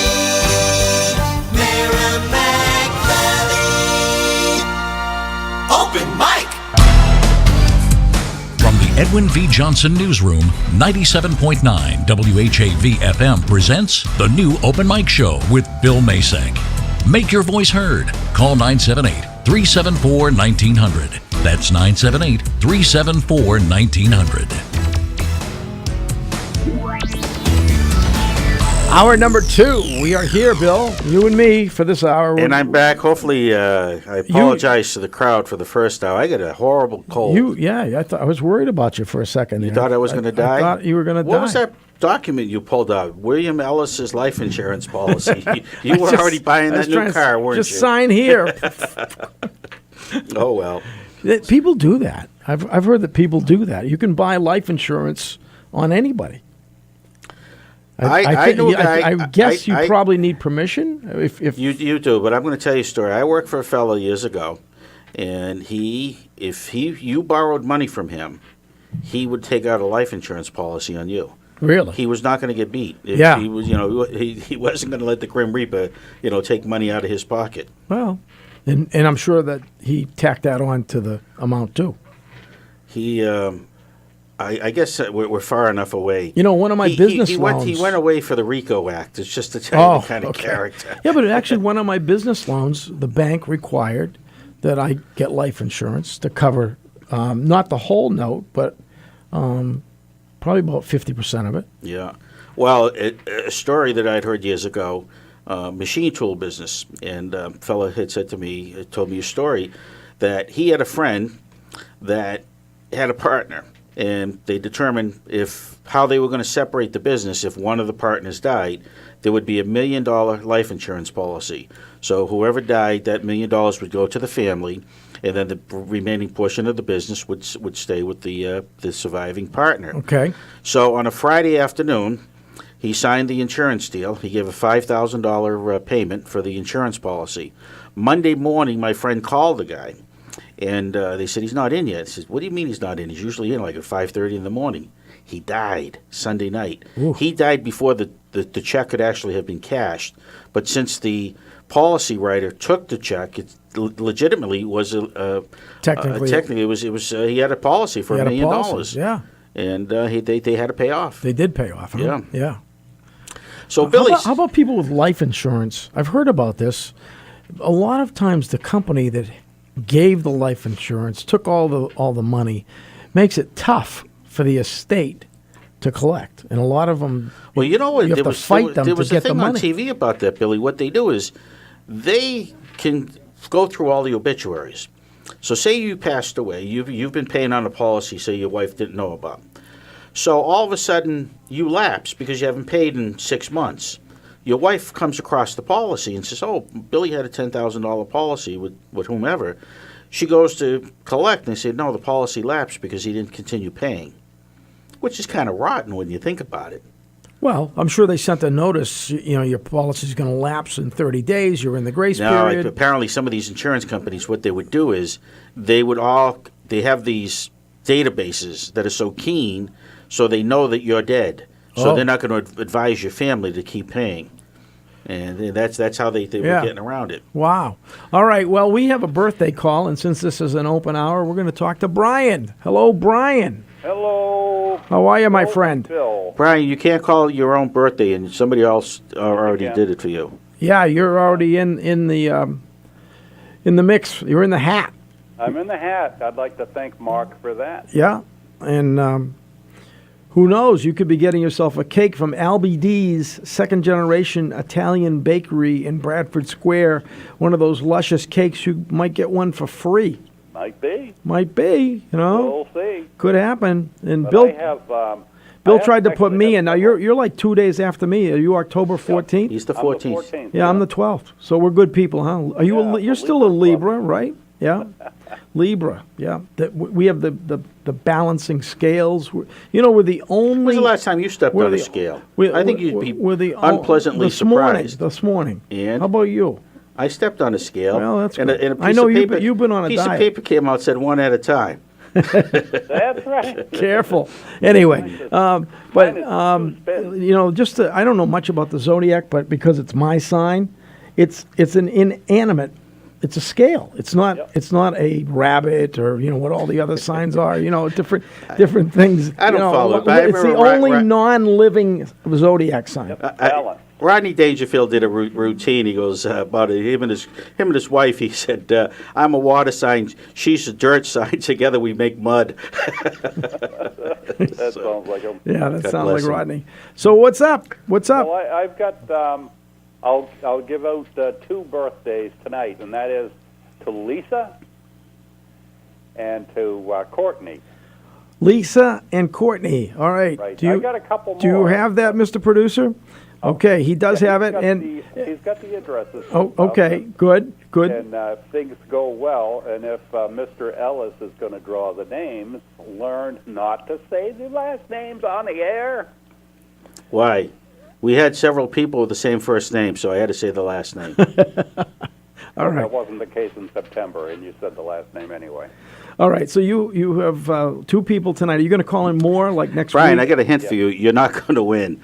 Merrimack Valley. Open mic. From the Edwin V. Johnson Newsroom, 97.9 WHAV FM presents the new Open Mic Show with Bill Masek. Make your voice heard. Call 978-374-1900. That's 978-374-1900. Hour number 2. We are here, Bill. You and me for this hour. And I'm back. Hopefully, I apologize to the crowd for the first hour. I got a horrible cold. I was worried about you for a second. You thought I was going to die? I thought you were going to die. What was that document you pulled out? William Ellis's life insurance policy. You were already buying that new car, weren't you? Just sign here. Oh, well. People do that. I've heard that people do that. You can buy life insurance on anybody. I guess you probably need permission. If you do, but I'm going to tell you a story. I worked for a fellow years ago, and if you borrowed money from him, he would take out a life insurance policy on you. Really? He was not going to get beat. He was, he wasn't going to let the Grim Reaper, take money out of his pocket. Well, and I'm sure that he tacked that on to the amount too. He, I guess we're far enough away. One of my business loans. He went away for the RICO Act. It's just to tell you the kind of character. Yeah, but actually, one of my business loans, the bank required that I get life insurance to cover not the whole note, but probably about 50% of it. Yeah. Well, a story that I'd heard years ago, machine tool business, and a fellow had said to me, told me a story, that he had a friend that had a partner, and they determined how they were going to separate the business. If one of the partners died, there would be $1 million life insurance policy. So whoever died, that $1 million would go to the family, and then the remaining portion of the business would stay with the surviving partner. Okay. So on a Friday afternoon, he signed the insurance deal. He gave a $5,000 payment for the insurance policy. Monday morning, my friend called the guy, and they said, he's not in yet. He says, what do you mean he's not in? He's usually in like at 5:30 in the morning. He died Sunday night. Ooh. He died before the check could actually have been cashed. But since the policy writer took the check, it legitimately was technically it was he had a policy for $1 million. Yeah. And they had to pay off. They did pay off. Huh? Yeah. Yeah. So Billy, how about people with life insurance? I've heard about this. A lot of times, the company that gave the life insurance took all the money, makes it tough for the estate to collect, and a lot of them. Well, you know what? You have to fight them to get the money. There was a thing on TV about that, Billy. What they do is they can go through all the obituaries. So say you passed away, you've been paying on a policy, say your wife didn't know about. So all of a sudden you lapse because you haven't paid in 6 months. Your wife comes across the policy and says, oh, Billy had a $10,000 policy with whomever. She goes to collect and they say, no, the policy lapsed because he didn't continue paying, which is kind of rotten when you think about it. Well, I'm sure they sent a notice, your policy is going to lapse in 30 days. You're in the grace period. Apparently some of these insurance companies, what they would do is they have these databases that are so keen so they know that you're dead. So they're not going to advise your family to keep paying. And that's how they were getting around it. Wow. All right. Well, we have a birthday call, and since this is an open hour, we're going to talk to Brian. Hello, Brian. Hello. How are you, my friend? Phil. Brian, you can't call your own birthday, and somebody else already did it for you. Yeah, you're already in the mix. You're in the hat. I'm in the hat. I'd like to thank Mark for that. Yeah, and who knows? You could be getting yourself a cake from Albie D's second-generation Italian bakery in Bradford Square. One of those luscious cakes. You might get one for free. Might be. Might be. You know. We'll see. Could happen. And But Bill. I have, Bill I have tried to put actually me have in. Now you're like 2 days after me. Are you October 14th? He's the I'm the 14th. 14th. Yeah, I'm the 12th. So we're good people, huh? Are you? You're still a Libra, right? Yeah, Libra. Yeah, we have the balancing scales. We're the only. When was the last time you stepped on a scale? I think you'd be unpleasantly surprised. This morning. And how about you? I stepped on a scale. Well, that's and good. a piece I know of paper, you've been on a piece diet. of paper came out, said one at a time. That's right. Careful. Anyway, but just I don't know much about the zodiac, but because it's my sign, it's an inanimate. It's a scale. It's not. It's not a rabbit or what all the other signs are. Different things. I don't follow it, but I It's the remember only non-living zodiac sign. Rodney Dangerfield did a routine. He goes about it. Him and his wife. He said, "I'm a water sign. She's a dirt sign. Together we make mud." That sounds like him. Yeah, that God sounds bless like him. Rodney. So what's up? What's up? Well, I've got. I'll give out 2 birthdays tonight, and that is to Lisa and to Courtney. Lisa and Courtney. All right. Right. I got a couple more. Do you have that, Mr. Producer? Okay, he does have it, and he's got the addresses. oh, okay, good. And if things go well, and if Mr. Ellis is going to draw the names, learn not to say the last names on the air. Why? We had several people with the same first name, so I had to say the last name. All right. That wasn't the case in September, and you said the last name anyway. All right, so you have 2 people tonight. Are you going to call in more, like next Brian, week? I got a hint for you. You're not going to win.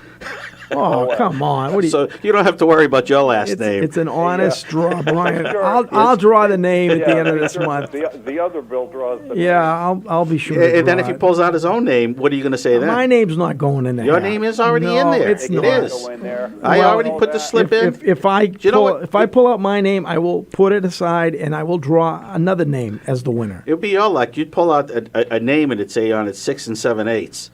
Oh, come on. What do you... So you don't have to worry about your last name. It's an honest draw, Brian. I'll draw the name at the end of this month. The other Bill draws the Yeah, I'll be sure to And then draw if he it. pulls out his own name, what are you going to say then? My name's not going in there. Your name is already No, in there. it's It not. is. I Well, already put the slip in. If I Do you know what? if I pull out my name, I will put it aside and I will draw another name as the winner. It would be your luck. You'd pull out a name and it'd say on it 6 7/8.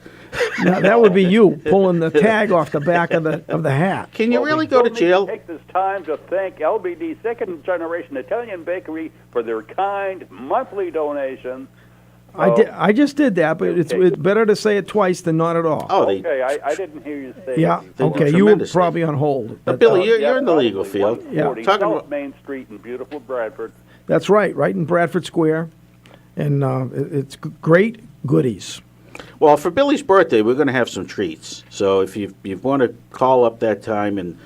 Now, that would be you pulling the tag off the back of the hat. Can you really go to jail? Take this time to thank LBD Second Generation Italian Bakery for their kind monthly donation. I just did that, but it's better to say it twice than not at all. Oh, Okay, I didn't hear you say Yeah, it. okay, you were probably on hold. But Billy, you're in the legal field. Yeah. 140 Talking South about Main Street in beautiful Bradford. That's right in Bradford Square. And it's great goodies. Well, for Billy's birthday, we're going to have some treats. So if you want to call up that time, and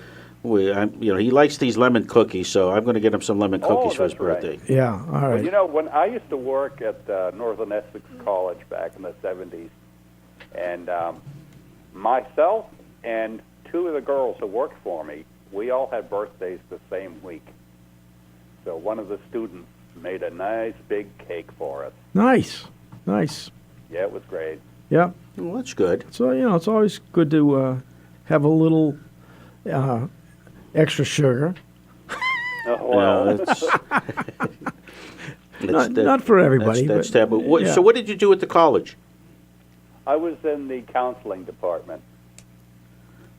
he likes these lemon cookies, so I'm going to get him some lemon cookies for his that's right. birthday. Yeah, all Well, right. when I used to work at Northern Essex College back in the 70s, and myself and 2 of the girls who worked for me, we all had birthdays the same week. So one of the students made a nice big cake for us. Nice. Yeah, it was great. Yeah. Well, that's good. So, it's always good to have a little extra sugar. Well, Not for everybody. That's but, taboo. yeah. So what did you do at the college? I was in the counseling department.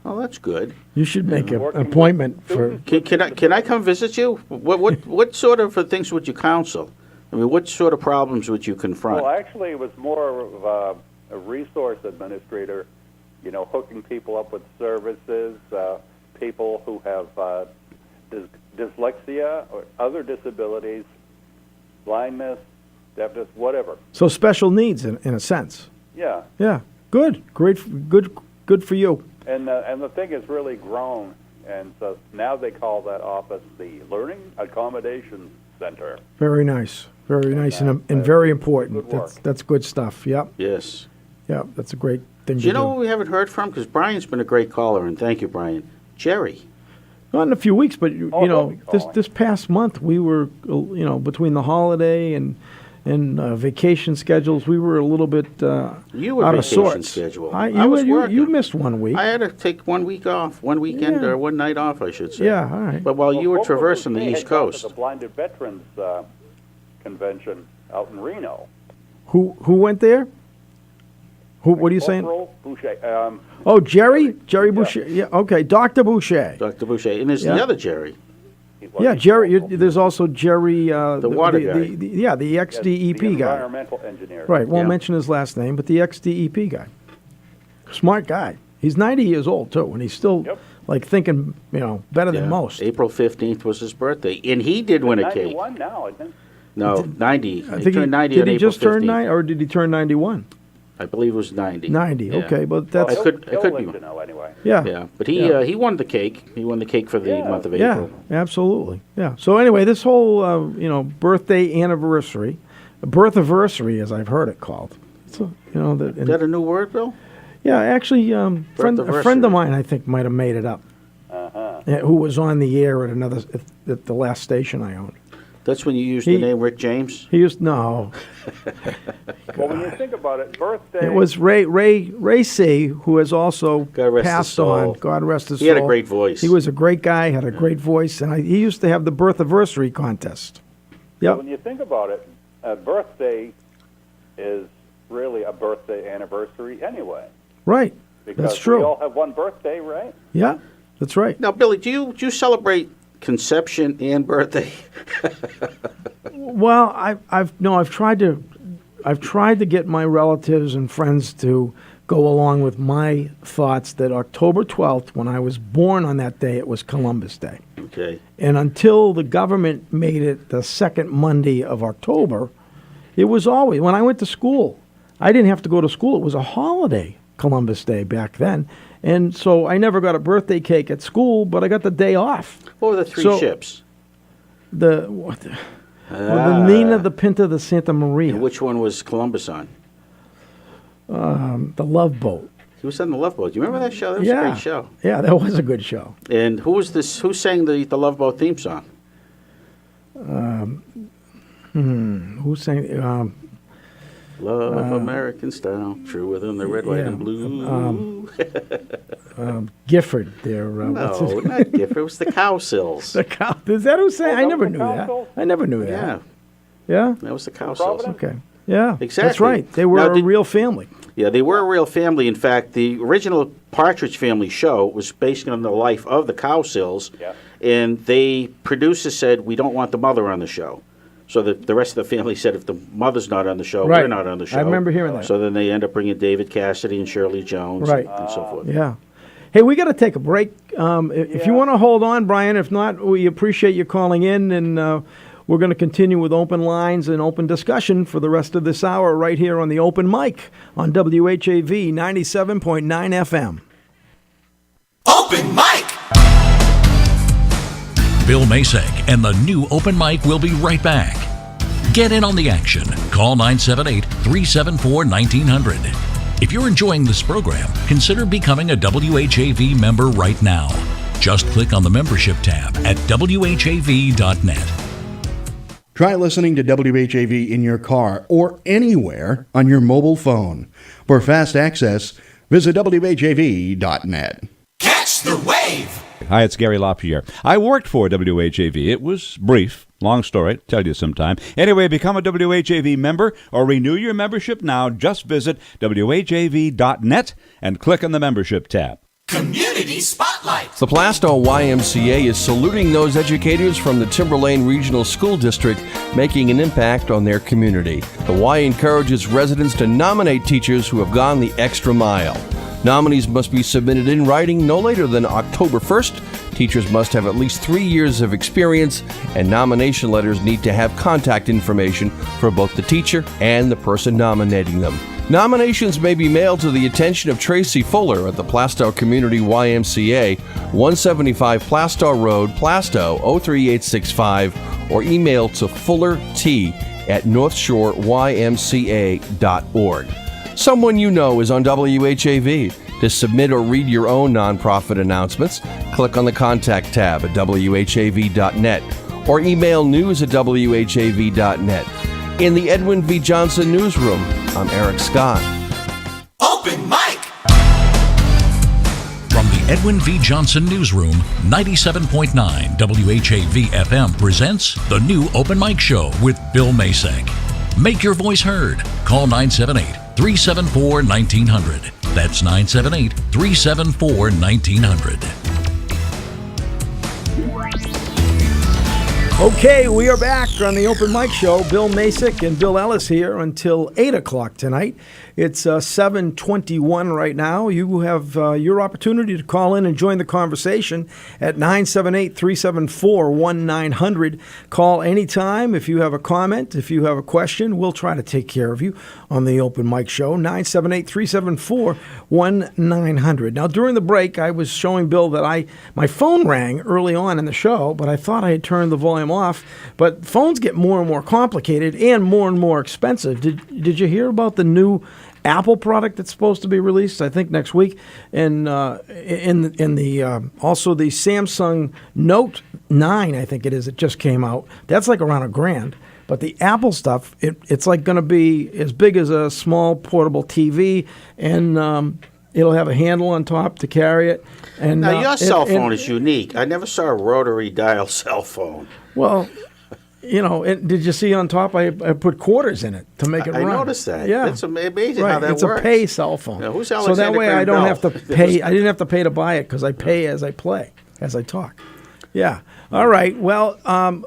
Oh, that's good. You should make an appointment for... Can I come visit you? What sort of things would you counsel? I mean, what sort of problems would you confront? Well, actually, it was more of a resource administrator, hooking people up with services, people who have dyslexia or other disabilities, blindness, deafness, whatever. So special needs, in a sense. Yeah. Yeah. Good. Great. Good for you. And the thing has really grown, and so now they call that office the Learning Accommodation Center. Very nice. Very nice and very important. That's good stuff. Yep. Yes. Yeah, that's a great thing Do to you know do. what we haven't heard from? Because Brian's been a great caller, and thank you, Brian. Jerry. Not in a few weeks, but he'll be calling. this past month we were, between the holiday and and vacation schedules, we were a little bit You were out of vacation sorts. schedule. I I was working. You missed 1 week. I had to take 1 week off, one weekend or one night off, I should say. Yeah, all right. But while you were Corporal traversing the Boucher East had gone to Coast, the Blinded Veterans Convention out in Reno. Who went there? What are you saying? Corporal Boucher. Oh, Jerry Boucher. Yeah, okay, Dr. Boucher. Dr. Boucher, and there's Yeah. the other Jerry. Yeah, Jerry. There's also Jerry. The water guy. The ex-DEP the guy. environmental engineer. Right. Won't Yeah. mention his last name, but the ex-DEP guy. Smart guy. He's 90 years old too, and he's still like thinking, better than most. April 15th was his birthday, and he did win a cake. 91 now, I think. No, 90. I He think turned 90 did on he April just turn 15th. 90, or did he turn 91? I believe it was 90. 90. Yeah. Okay, but that's I could He'll be live wrong. to know anyway. Yeah. Yeah, but he won the cake. He won the cake for the month of April. Yeah, absolutely. Yeah. So anyway, this whole birthday anniversary, birthiversary, as I've heard it called. So, Is that a new word, Bill? yeah, actually, a friend of mine I think might have made it up. Who was on the air at the last station I owned. That's when you used the name Rick James? He used no. Well, when you think about it, birthday. It was Ray C, who has also God rest his passed soul. on. God rest his He soul. had a great voice. He was a great guy, had a great voice, and he used to have the birthiversary contest. So Yep. when you think about it, a birthday is really a birthday anniversary anyway. Right. Because That's true. we all have one birthday, right? Yeah, that's right. Now, Billy, do you celebrate conception and birthday? Well, I've tried to get my relatives and friends to go along with my thoughts that October 12th, when I was born on that day, it was Columbus Day. Okay. And until the government made it the second Monday of October, it was always, when I went to school, I didn't have to go to school. It was a holiday, Columbus Day back then. And so I never got a birthday cake at school, but I got the day off. What were the three ships? The Nina, the Pinta, the Santa Maria. And which one was Columbus on? The Love Boat. He was on the Love Boat. Do you remember that show? That was a great show. Yeah, that was a good show. And who sang the Love Boat theme song? Who sang? Love American Style, truer than the red, white, and blue. Gifford there. No, not Gifford. It was the Cowsills. The cow. Is that who sang? I never knew that. I never knew that. Yeah. Yeah? That was the Cowsills. Okay. Yeah. Exactly. That's right. They were a real family. Yeah, they were a real family. In fact, the original Partridge Family show was based on the life of the Cowsills. Yeah. And the producers said, we don't want the mother on the show. So the rest of the family said, if the mother's not on the show, Right. we're not on the show. I remember hearing that. So then they end up bringing David Cassidy and Shirley Jones Right. and so forth. Yeah. Hey, we got to take a break. If you want to hold on, Brian, if not, we appreciate you calling in, and we're going to continue with open lines and open discussion for the rest of this hour right here on the Open Mic on WHAV 97.9 FM. Open Mic! Bill Masek and the new Open Mic will be right back. Get in on the action. Call 978-374-1900. If you're enjoying this program, consider becoming a WHAV member right now. Just click on the membership tab at WHAV.net. Try listening to WHAV in your car or anywhere on your mobile phone. For fast access, visit WHAV.net. Catch the wave! Hi, it's Gary LaPierre. I worked for WHAV. It was brief. Long story. Tell you sometime. Anyway, become a WHAV member or renew your membership now. Just visit WHAV.net and click on the membership tab. Community Spotlight. The Plastow YMCA is saluting those educators from the Timberlane Regional School District making an impact on their community. The Y encourages residents to nominate teachers who have gone the extra mile. Nominees must be submitted in writing no later than October 1st. Teachers must have at least 3 years of experience, and nomination letters need to have contact information for both the teacher and the person nominating them. Nominations may be mailed to the attention of Tracy Fuller at the Plastow Community YMCA, 175 Plastow Road, Plastow 03865, or email to fullert@northshoreymca.org. Someone you know is on WHAV. To submit or read your own nonprofit announcements, click on the Contact tab at WHAV.net or email news@WHAV.net. In the Edwin V. Johnson Newsroom, I'm Eric Scott. Open mic! From the Edwin V. Johnson Newsroom, 97.9 WHAV FM presents the new Open Mic Show with Bill Masek. Make your voice heard. Call 978-374-1900. That's 978-374-1900. Okay, we are back on the Open Mic Show. Bill Masek and Bill Ellis here until 8 o'clock tonight. It's 7:21 right now. You have your opportunity to call in and join the conversation at 978-374-1900. Call anytime if you have a comment, if you have a question. We'll try to take care of you on the Open Mic Show, 978-374-1900. Now, during the break, I was showing Bill that my phone rang early on in the show, but I thought I had turned the volume off. But phones get more and more complicated and more expensive. Did you hear about the new Apple product that's supposed to be released, I think, next week, and also the Samsung Note 9, I think it is. It just came out. That's like around $1,000. But the Apple stuff, it's like going to be as big as a small portable TV, and it'll have a handle on top to carry it. And now your cell phone is unique. I never saw a rotary dial cell phone. Well. You know, did you see on top? I put quarters in it to make it run. I noticed that. Yeah, it's amazing right. how that it's works. It's a pay cell phone. Now, who's so Alexander that way I Graham don't Bell? have to pay. I didn't have to pay to buy it because I pay as I play, as I talk. Yeah. All right. Well,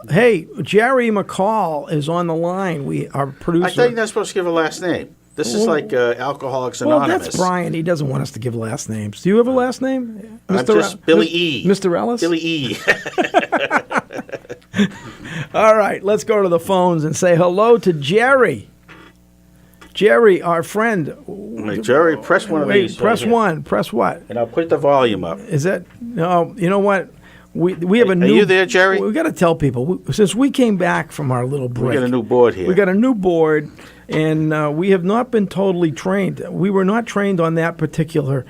hey, Jerry McCall is on the line. Our producer. I thought you're not supposed to give a last name. This is like Alcoholics Anonymous. Well, that's Brian. He doesn't want us to give last names. Do you have a last name, I'm just Billy E. Mr. Ellis? Billy E. All right, let's go to the phones and say hello to Jerry. Jerry, our friend. Wait, Jerry, press one of these. Press one. Press what? And I'll put the volume up. Is that? No, you know what? We have a new. Are you there, Jerry? We got to tell people since we came back from our little break. We got a new board here. We got a new board, and we have not been totally trained. We were not trained on that particular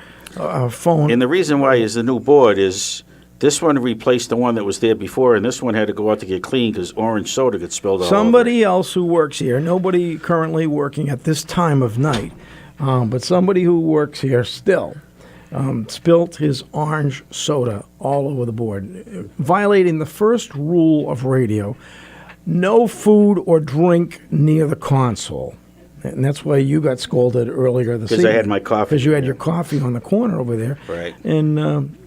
phone. And the reason why is the new board is this one replaced the one that was there before, and this one had to go out to get clean because orange soda got spilled all Somebody else who works here, nobody currently working at this time of night, but somebody who works here still, spilt his orange soda all over the board, violating the first rule of radio: no food or drink near the console. And that's why you got scolded earlier this evening. Because I had my coffee. Because you had your coffee on the corner over there. Right. And,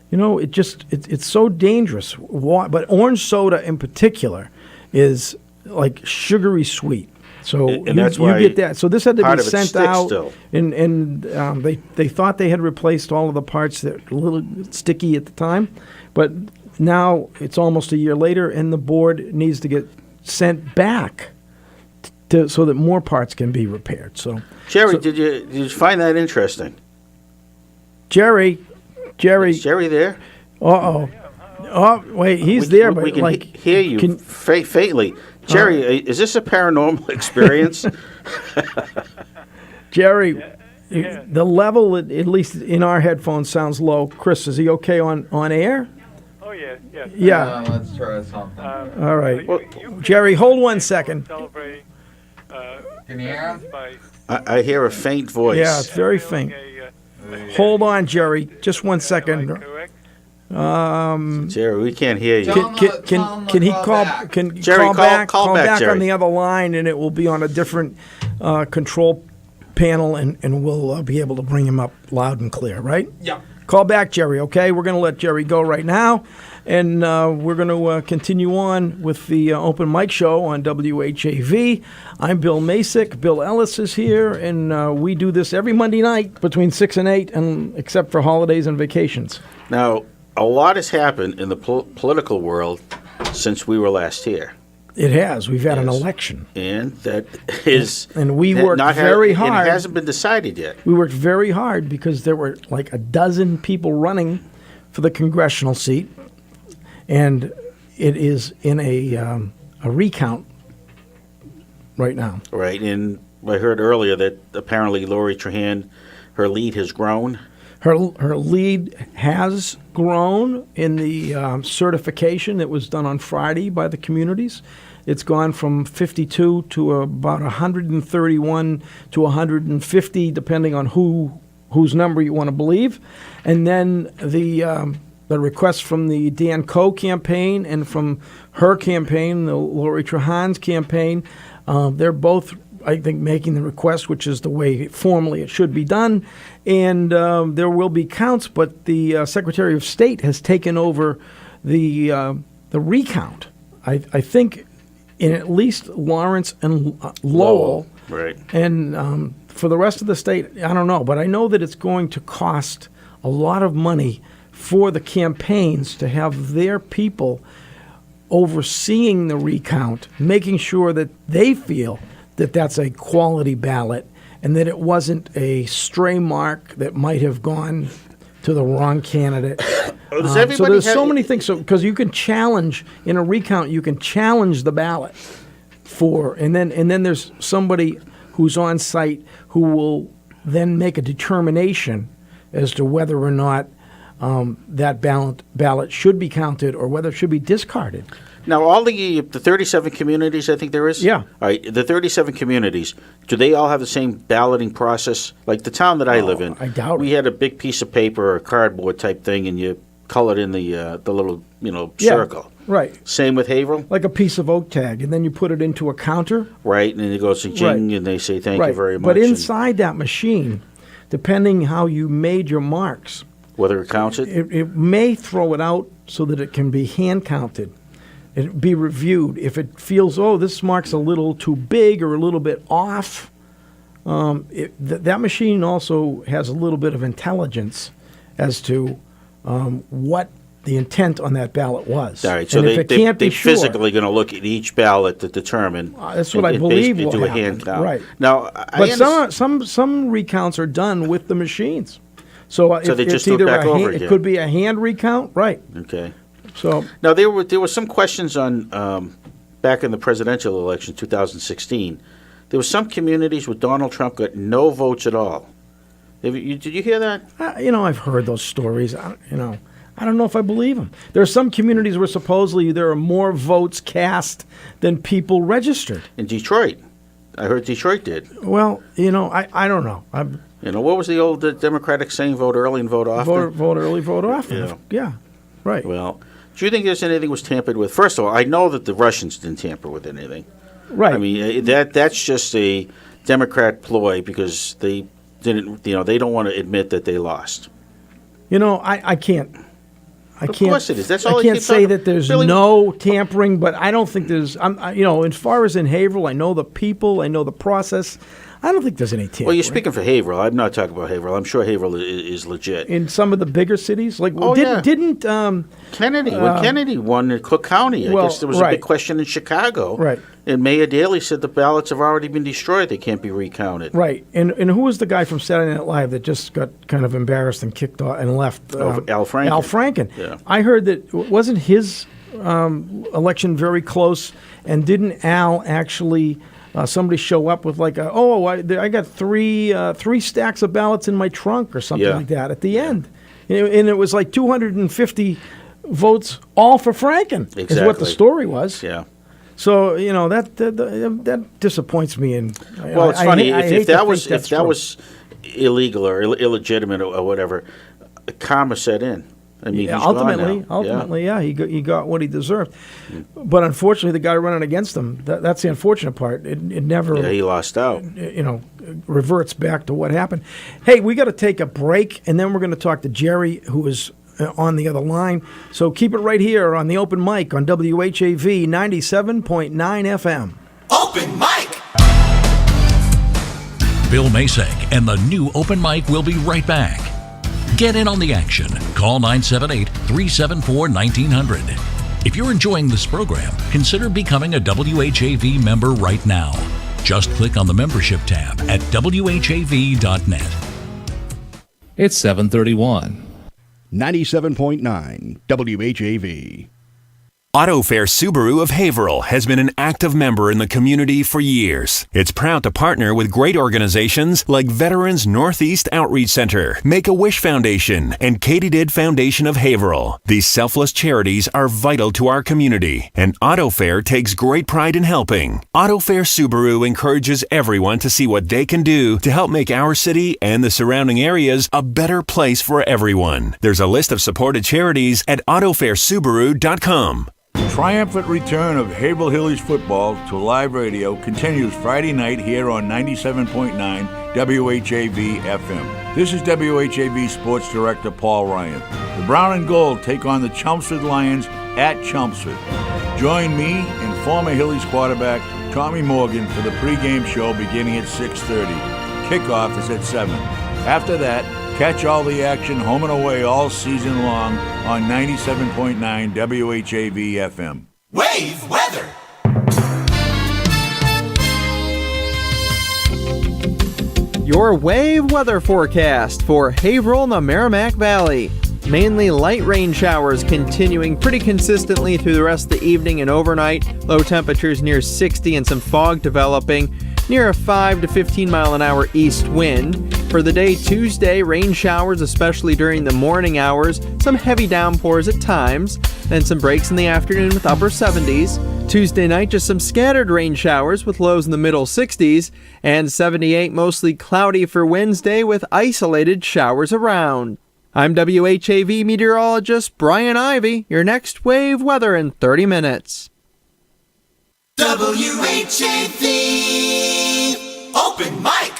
you know, it's so dangerous. But orange soda in particular is like sugary sweet. So and that's why you get that. So this had to part be of it sent sticks out, still. and they thought they had replaced all of the parts that were a little sticky at the time, but now it's almost a year later, and the board needs to get sent back so that more parts can be repaired. So, Jerry, did you find that interesting? Jerry, is Jerry there? Oh, wait, he's there, but we can like hear you faintly. Jerry, is this a paranormal experience? Jerry, the level, at least in our headphones, sounds low. Chris, is he okay on air? Oh, yeah. Yeah. Let's try something. All right. Jerry, hold 1 second. Can you hear him? I hear a faint voice. Yeah, it's very faint. Hold on, Jerry. Just 1 second. Jerry, we can't hear you. Can he call? Can Jerry, call back? call back, Jerry. On the other line, and it will be on a different control panel, and we'll be able to bring him up loud and clear. Right? Yeah. Call back, Jerry. Okay, we're going to let Jerry go right now, and we're going to continue on with the Open Mic Show on WHAV. I'm Bill Masek. Bill Ellis is here, and we do this every Monday night between 6 and 8, and except for holidays and vacations. Now, a lot has happened in the political world since we were last here. It has. We've had an election. And that is... And we worked very hard. And it hasn't been decided yet. We worked very hard because there were like a dozen people running for the congressional seat. And it is in a recount right now. Right. And I heard earlier that apparently Lori Trahan, her lead has grown. Her lead has grown in the certification that was done on Friday by the communities. It's gone from 52 to about 131 to 150, depending on whose number you want to believe. And then the request from the Dan Coe campaign and from her campaign, the Lori Trahan's campaign, they're both, I think, making the request, which is the way formally it should be done. And there will be counts, but the Secretary of State has taken over the recount. I think in at least Lawrence and Lowell. Right. And for the rest of the state, I don't know. But I know that it's going to cost a lot of money for the campaigns to have their people overseeing the recount, making sure that they feel that that's a quality ballot and that it wasn't a stray mark that might have gone to the wrong candidate. So there's so many things. So because you can challenge in a recount, you can challenge the ballot and then there's somebody who's on site who will then make a determination as to whether or not that ballot should be counted or whether it should be discarded. Now, all the 37 communities, I think there is? Yeah. All right, the 37 communities, do they all have the same balloting process? Like the town that I live in, I doubt we had a big piece of paper or cardboard type thing, and you colored in the little, circle. Right. Same with Haverhill? Like a piece of oak tag, and then you put it into a counter. Right, and then it goes ching, and they say thank you very much. But inside that machine, depending how you made your marks, whether it counts it? It may throw it out so that it can be hand counted. It be reviewed. If it feels, this mark's a little too big or a little bit off, that machine also has a little bit of intelligence as to what the intent on that ballot was. All right, so they're physically going to look at each ballot to determine. That's what I believe will do a happen. hand count. Right. Now, but some recounts are done with the machines. So if they it's just do it either back over it again. could be a hand recount, right? Okay. So now there were some questions on back in the presidential election 2016. There were some communities where Donald Trump got no votes at all. Did you hear that? I've heard those stories. I don't know if I believe them. There are some communities where supposedly there are more votes cast than people registered. In Detroit, I heard Detroit did. Well, I don't know. What was the old Democratic saying? Vote early and vote often. Vote early, vote often. Yeah, right. Well, do you think there's anything was tampered with? First of all, I know that the Russians didn't tamper with anything. Right. I mean, that's just a Democrat ploy because they didn't. They don't want to admit that they lost. I can't. Of course it is. That's all I can't say that there's no tampering, but I don't think there's. As far as in Haverhill, I know the people, I know the process. I don't think there's any tampering. Well, you're speaking for Haverhill. I'm not talking about Haverhill. I'm sure Haverhill is legit. In some of the bigger cities, like didn't Kennedy when Kennedy won in Cook County? I guess there was a big question in Chicago. Right. And Mayor Daley said the ballots have already been destroyed. They can't be recounted. Right. And who was the guy from Saturday Night Live that just got kind of embarrassed and kicked off and left? Al Franken. Al Franken. Yeah. I heard that wasn't his election very close, and didn't Al actually? Somebody show up with like I got three stacks of ballots in my trunk or something like that at the end, and it was like 250 votes all for Franken is what the story was. Yeah. So that disappoints me. And it's funny if that was illegal or illegitimate or whatever, karma set in. I mean, ultimately, he got what he deserved. But unfortunately, the guy running against him, that's the unfortunate part. It never. Yeah, he lost out. Reverts back to what happened. Hey, we got to take a break, and then we're going to talk to Jerry, who is on the other line. So keep it right here on the open mic on WHAV 97.9 FM. Open mic. Bill Masek and the new open mic will be right back. Get in on the action. Call 978-374-1900. If you're enjoying this program, consider becoming a WHAV member right now. Just click on the membership tab at WHAV.net. It's 7:31. 97.9 WHAV. AutoFair Subaru of Haverhill has been an active member in the community for years. It's proud to partner with great organizations like Veterans Northeast Outreach Center, Make-A-Wish Foundation, and Katydid Foundation of Haverhill. These selfless charities are vital to our community, and AutoFair takes great pride in helping. AutoFair Subaru encourages everyone to see what they can do to help make our city and the surrounding areas a better place for everyone. There's a list of supported charities at autofairsubaru.com. Triumphant return of Haverhill Hillies football to live radio continues Friday night here on 97.9 WHAV FM. This is WHAV Sports Director Paul Ryan. The Brown and Gold take on the Chelmsford Lions at Chelmsford. Join me and former Hillies quarterback Tommy Morgan for the pregame show beginning at 6:30. Kickoff is at 7. After that, catch all the action home and away all season long on 97.9 WHAV FM. Wave weather. Your wave weather forecast for Haverhill and the Merrimack Valley. Mainly light rain showers continuing pretty consistently through the rest of the evening and overnight. Low temperatures near 60 and some fog developing near a 5 to 15 mile an hour east wind. For the day Tuesday, rain showers, especially during the morning hours, some heavy downpours at times, then some breaks in the afternoon with upper 70s. Tuesday night, just some scattered rain showers with lows in the middle 60s, and 78 mostly cloudy for Wednesday with isolated showers around. I'm WHAV meteorologist Brian Ivy. Your next wave weather in 30 minutes. WHAV Open Mic.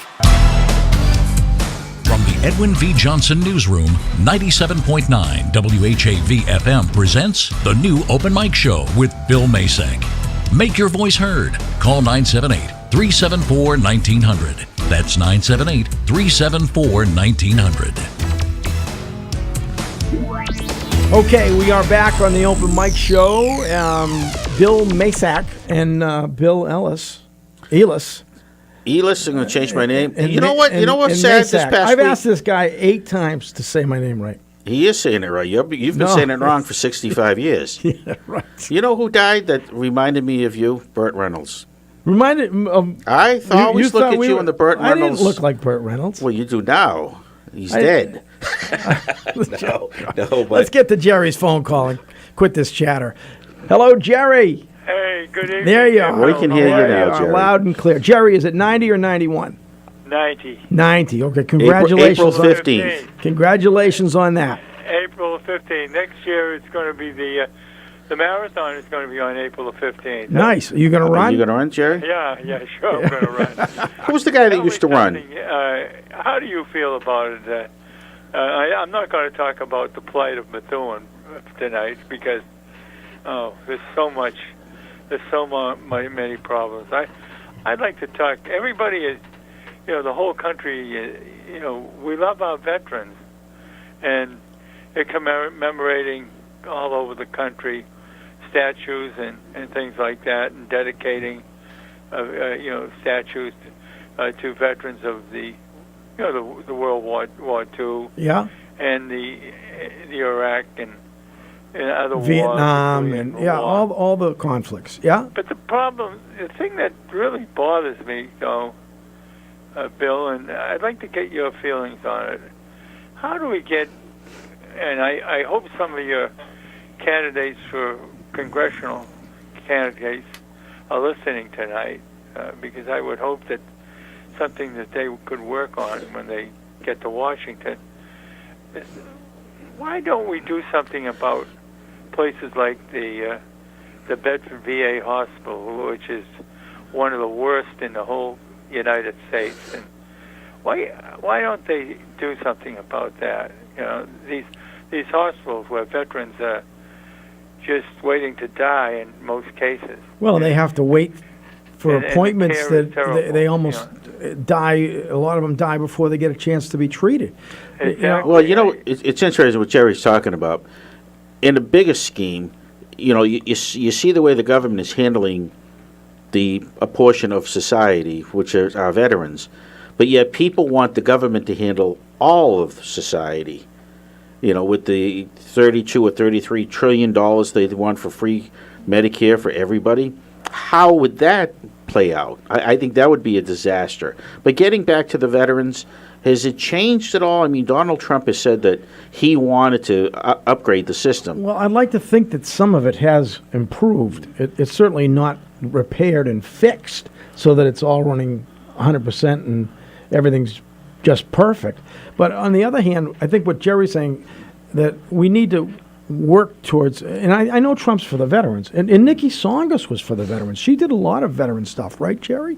From the Edwin V. Johnson Newsroom, 97.9 WHAV FM presents the new Open Mic Show with Bill Masek. Make your voice heard. Call 978-374-1900. That's 978-374-1900. Okay, we are back on the Open Mic Show. Bill Masak and Bill Elis. I'm going to change my name. And you know what? You know what's sad this Masak. past I've week? asked this guy 8 times to say my name right. He is saying it right. You've been saying it wrong for 65 years. Yeah, right. You know who died that reminded me of you? Burt Reynolds. Reminded of. I always look at you in the Burt Reynolds. I didn't look like Burt Reynolds. Well, you do now. He's dead. No, but Let's get to Jerry's phone calling. Quit this chatter. Hello, Jerry. Hey, good evening. There you are. We can hear you now, Jerry. Loud and clear. Jerry, is it 90 or 91? 90. 90. Okay, congratulations. April 15th. Congratulations on that. April 15th. Next year it's going to be the marathon is going to be on April 15th. Nice. Are you going to run? Are you going to run, Jerry? Yeah, sure. I'm going to run. Who's the guy that used to run? How do you feel about it? I'm not going to talk about the plight of Methuen tonight because there's so many problems. I'd like to talk. Everybody is, the whole country. We love our veterans, and they're commemorating all over the country statues and things like that, and dedicating statues to veterans of the World War II, yeah, and the Iraq and other Vietnam wars, and all the conflicts, yeah. But the thing that really bothers me, though, Bill, and I'd like to get your feelings on it. How do we get? And I hope some of your candidates for congressional candidates are listening tonight, because I would hope that something that they could work on when they get to Washington is, why don't we do something about places like the Bedford VA Hospital, which is one of the worst in the whole United States, and why don't they do something about that? These hospitals where veterans are just waiting to die in most cases. Well, they have to wait for And appointments the care is that terrible, they almost die. A lot of them die before they get a chance to be treated. Exactly. Well, it's interesting what Jerry's talking about. In the bigger scheme, you see the way the government is handling a portion of society, which are our veterans, but yet people want the government to handle all of society. with the 32 or 33 trillion dollars they want for free Medicare for everybody, how would that play out? I think that would be a disaster. But getting back to the veterans, has it changed at all? I mean, Donald Trump has said that he wanted to upgrade the system. Well, I'd like to think that some of it has improved. It's certainly not repaired and fixed so that it's all running 100% and everything's just perfect. But on the other hand, I think what Jerry's saying, that we need to work towards, and I know Trump's for the veterans, and Nikki Songus was for the veterans. She did a lot of veteran stuff, right, Jerry?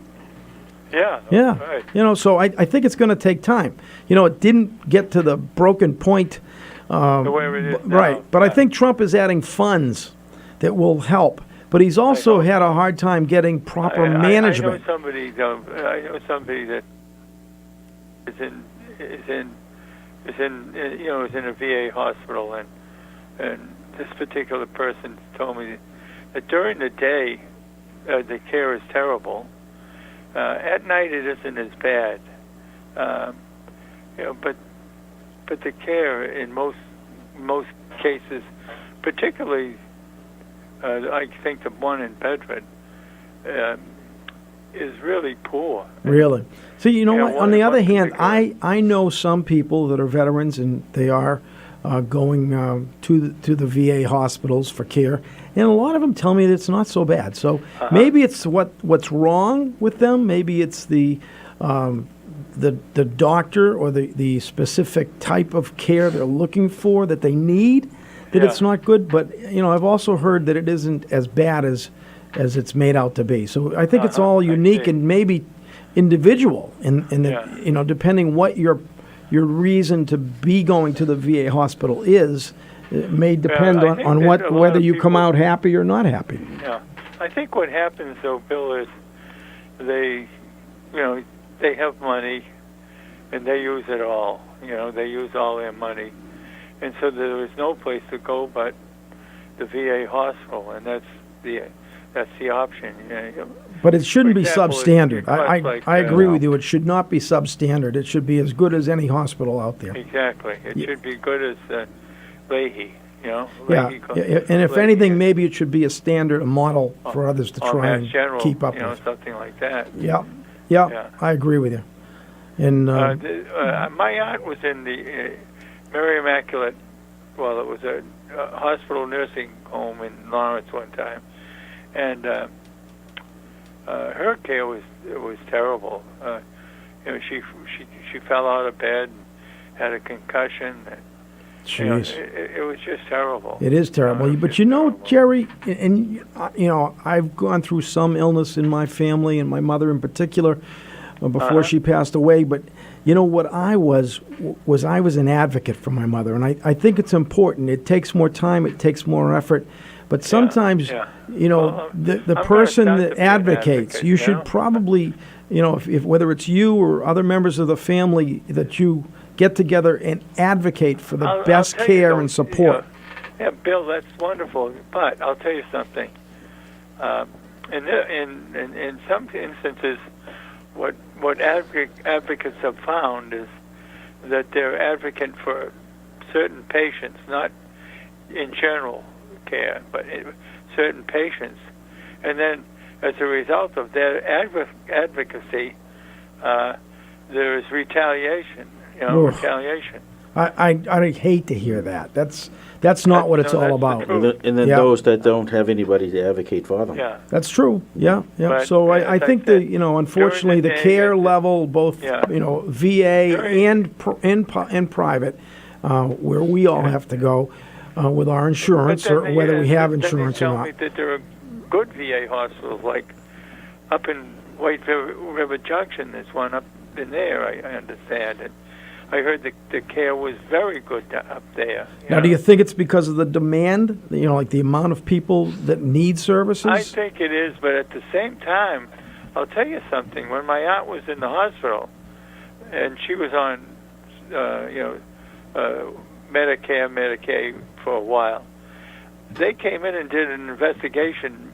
Yeah. Yeah. Right. So I think it's going to take time. It didn't get to the broken point. The way it is now. Right. But I think Trump is adding funds that will help. But he's also had a hard time geting proper management. I know somebody that is in a VA hospital, and this particular person told me that during the day the care is terrible. At night it isn't as bad, but the care in most cases, particularly I think the one in Bedford, is really poor. Really? So what? On the other hand, I know some people that are veterans, and they are going to the VA hospitals for care, and a lot of them tell me that it's not so bad. So maybe it's what's wrong with them. Maybe it's the doctor or the specific type of care they're looking for that they need. That it's not good. But I've also heard that it isn't as bad as it's made out to be. So I think it's all unique and maybe individual, and depending what your reason to be going to the VA hospital is, it may depend on whether you come out happy or not happy. Yeah, I think what happens though, Bill, is they have money and they use it all. They use all their money, and so there is no place to go but the VA hospital, and that's the option. But it shouldn't be example, substandard. I agree with you. you. It should not be substandard. It should be as good as any hospital out there. Exactly. It should be good as Leahy. Yeah, Leahy and if anything, maybe it should be a standard, a model for others to try and General, keep up with. Something like that. Yeah, I agree with you. And my aunt was in the Mary Immaculate. Well, it was a hospital nursing home in Lawrence one time, and her care was terrible. She fell out of bed, and had a concussion. And, Jeez. It was just terrible. It is terrible. But Jerry, and I've gone through some illness in my family, and my mother in particular, before she passed away. But what I was an advocate for my mother, and I think it's important. It takes more time, it takes more effort, but sometimes the person that advocates, you should probably, if whether it's you or other members of the family, that you get together and advocate for the best care and support. Yeah, Bill, that's wonderful. But I'll tell you something. In some instances, what advocates have found is that they're advocating for certain patients, not in general care, but certain patients, and then as a result of their advocacy, there is retaliation. Retaliation. I hate to hear that. That's not what it's all about. And then those that don't have anybody to advocate for them. Yeah. That's true. Yeah. But, so I think unfortunately, the care level, both VA and private, where we all have to go with our insurance, or whether we have insurance or not. They tell me that there are good VA hospitals, like up in White River Junction. There's one up in there, I understand. And I heard the care was very good up there. Now, do you think it's because of the demand, like the amount of people that need services? I think it is, but at the same time, I'll tell you something. When my aunt was in the hospital, and she was on, Medicare, Medicaid for a while, they came in and did an investigation,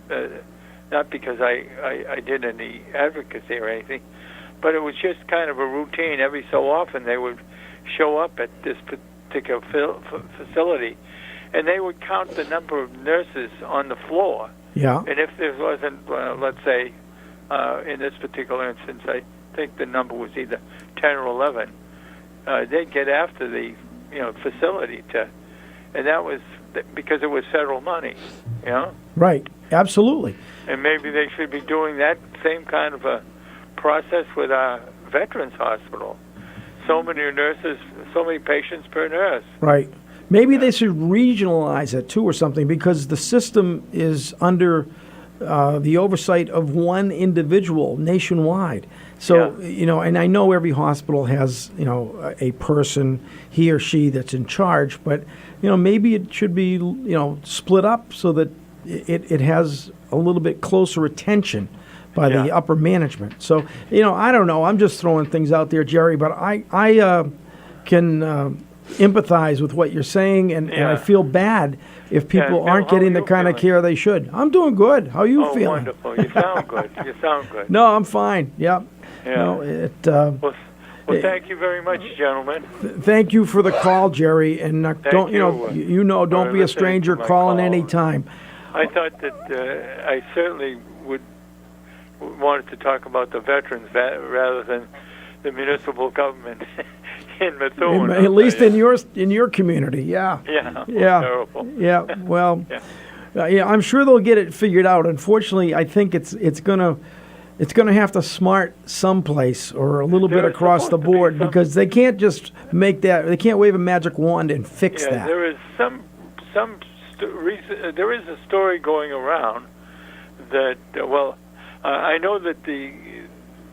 not because I did any advocacy or anything, but it was just kind of a routine. Every so often they would show up at this particular facility, and they would count the number of nurses on the floor. Yeah. And if there wasn't, let's say, in this particular instance, I think the number was either 10 or 11, they'd get after the facility and that was because it was federal money, Right. Absolutely. And maybe they should be doing that same kind of a process with our Veterans Hospital. So many nurses, so many patients per nurse. Right. Maybe they should regionalize it too or something, because the system is under the oversight of one individual nationwide. So, and I know every hospital has, a person, he or she, that's in charge, but, maybe it should be, split up so that it has a little bit closer attention by the upper management. So, I don't know. I'm just throwing things out there, Jerry, but I can empathize with what you're saying, and I feel bad if people aren't getting the kind of care they should. I'm doing good. How are you feeling? Wonderful. You sound good. You sound good. No, I'm fine. Yep. Yeah. No, well, thank you very much, gentlemen. Thank you for the call, Jerry, and don't be a stranger calling any time. I thought that I certainly wanted to talk about the veterans rather than the municipal government in Methuen. At least in your community, yeah. Yeah. Terrible. Yeah. Well, I'm sure they'll get it figured out. Unfortunately, I think it's gonna have to smart someplace or a little bit across the board, because they can't just make that. They can't wave a magic wand and fix that. There is there is a story going around that I know that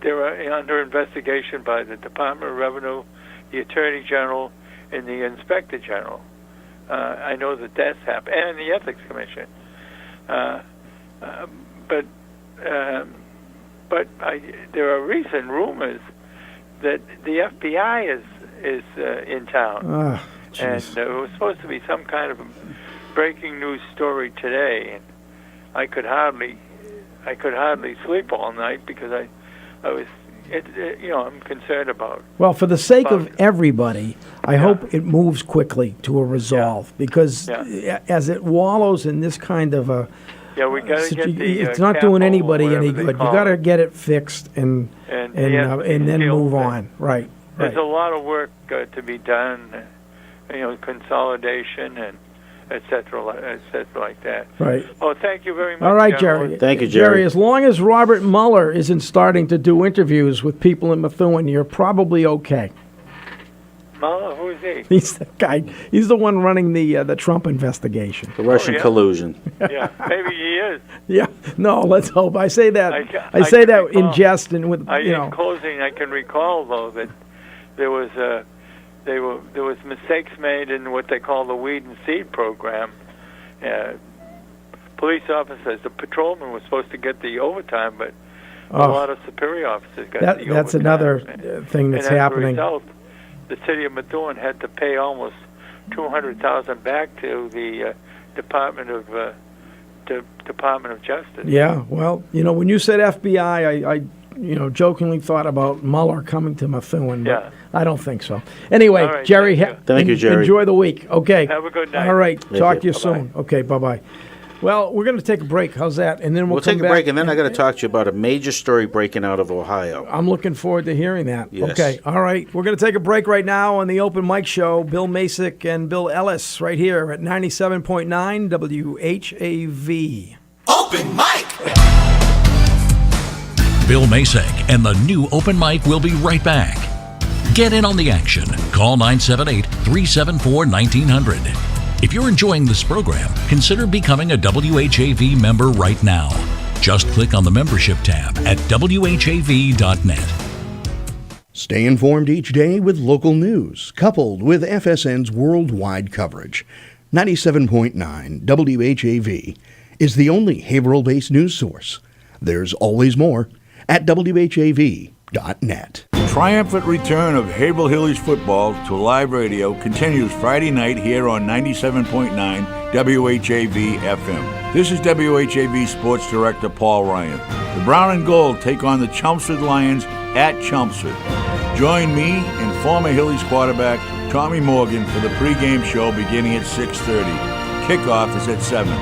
they're under investigation by the Department of Revenue, the Attorney General, and the Inspector General. I know that that's happened, and the Ethics Commission. But there are recent rumors that the FBI is in town, and it was supposed to be some kind of a breaking news story today, and I could hardly sleep all night because I was I'm concerned about. Well, for the sake of everybody, I hope it moves quickly to a resolve, because as it wallows in this kind of a we got to get the it's not doing anybody any good. You got to get it fixed and then move on. Right. There's a lot of work to be done, consolidation and et cetera like that. Right. Oh, thank you very much. All right, gentlemen. Jerry. Thank you, Jerry. As long as Robert Mueller isn't starting to do interviews with people in Methuen, you're probably okay. Mueller, who is he? He's the guy. He's the one running the Trump investigation. The Russian collusion. Yeah, maybe he is. Yeah. No, let's hope. I say that. I say that in jest and with In closing, I can recall though that there was mistakes made in what they call the weed and seed program. Police officers, the patrolman was supposed to get the overtime, but a lot of superior officers got the overtime. That's another thing that's happening. As a result, the city of Methuen had to pay almost $200,000 back to the Department of Justice. Yeah, well, when you said FBI, I jokingly thought about Mueller coming to Methuen, but I don't think so. Anyway, right, Jerry, thank you, Jerry. Enjoy the week. Okay. Have a good night. All right. Talk to you Bye-bye. soon. Okay, bye-bye. Well, we're going to take a break. How's that? And then We'll come take a back. break, and then I got to talk to you about a major story breaking out of Ohio. I'm looking forward to hearing that. Yes. Okay, all right. We're going to take a break right now on the Open Mic Show. Bill Masick and Bill Ellis right here at 97.9 WHAV. Open mic. Bill Masick and the new Open Mic will be right back. Get in on the action. Call 978-374-1900. If you're enjoying this program, consider becoming a WHAV member right now. Just click on the membership tab at WHAV.net. Stay informed each day with local news, coupled with FSN's worldwide coverage. 97.9 WHAV is the only Haverhill-based news source. There's always more at WHAV.net. Triumphant return of Haverhill football to live radio continues Friday night here on 97.9 WHAV FM. This is WHAV Sports Director Paul Ryan. The Brown and Gold take on the Chelmsford Lions at Chelmsford. Join me and former Hillies quarterback Tommy Morgan for the pregame show beginning at 6:30. Kickoff is at 7.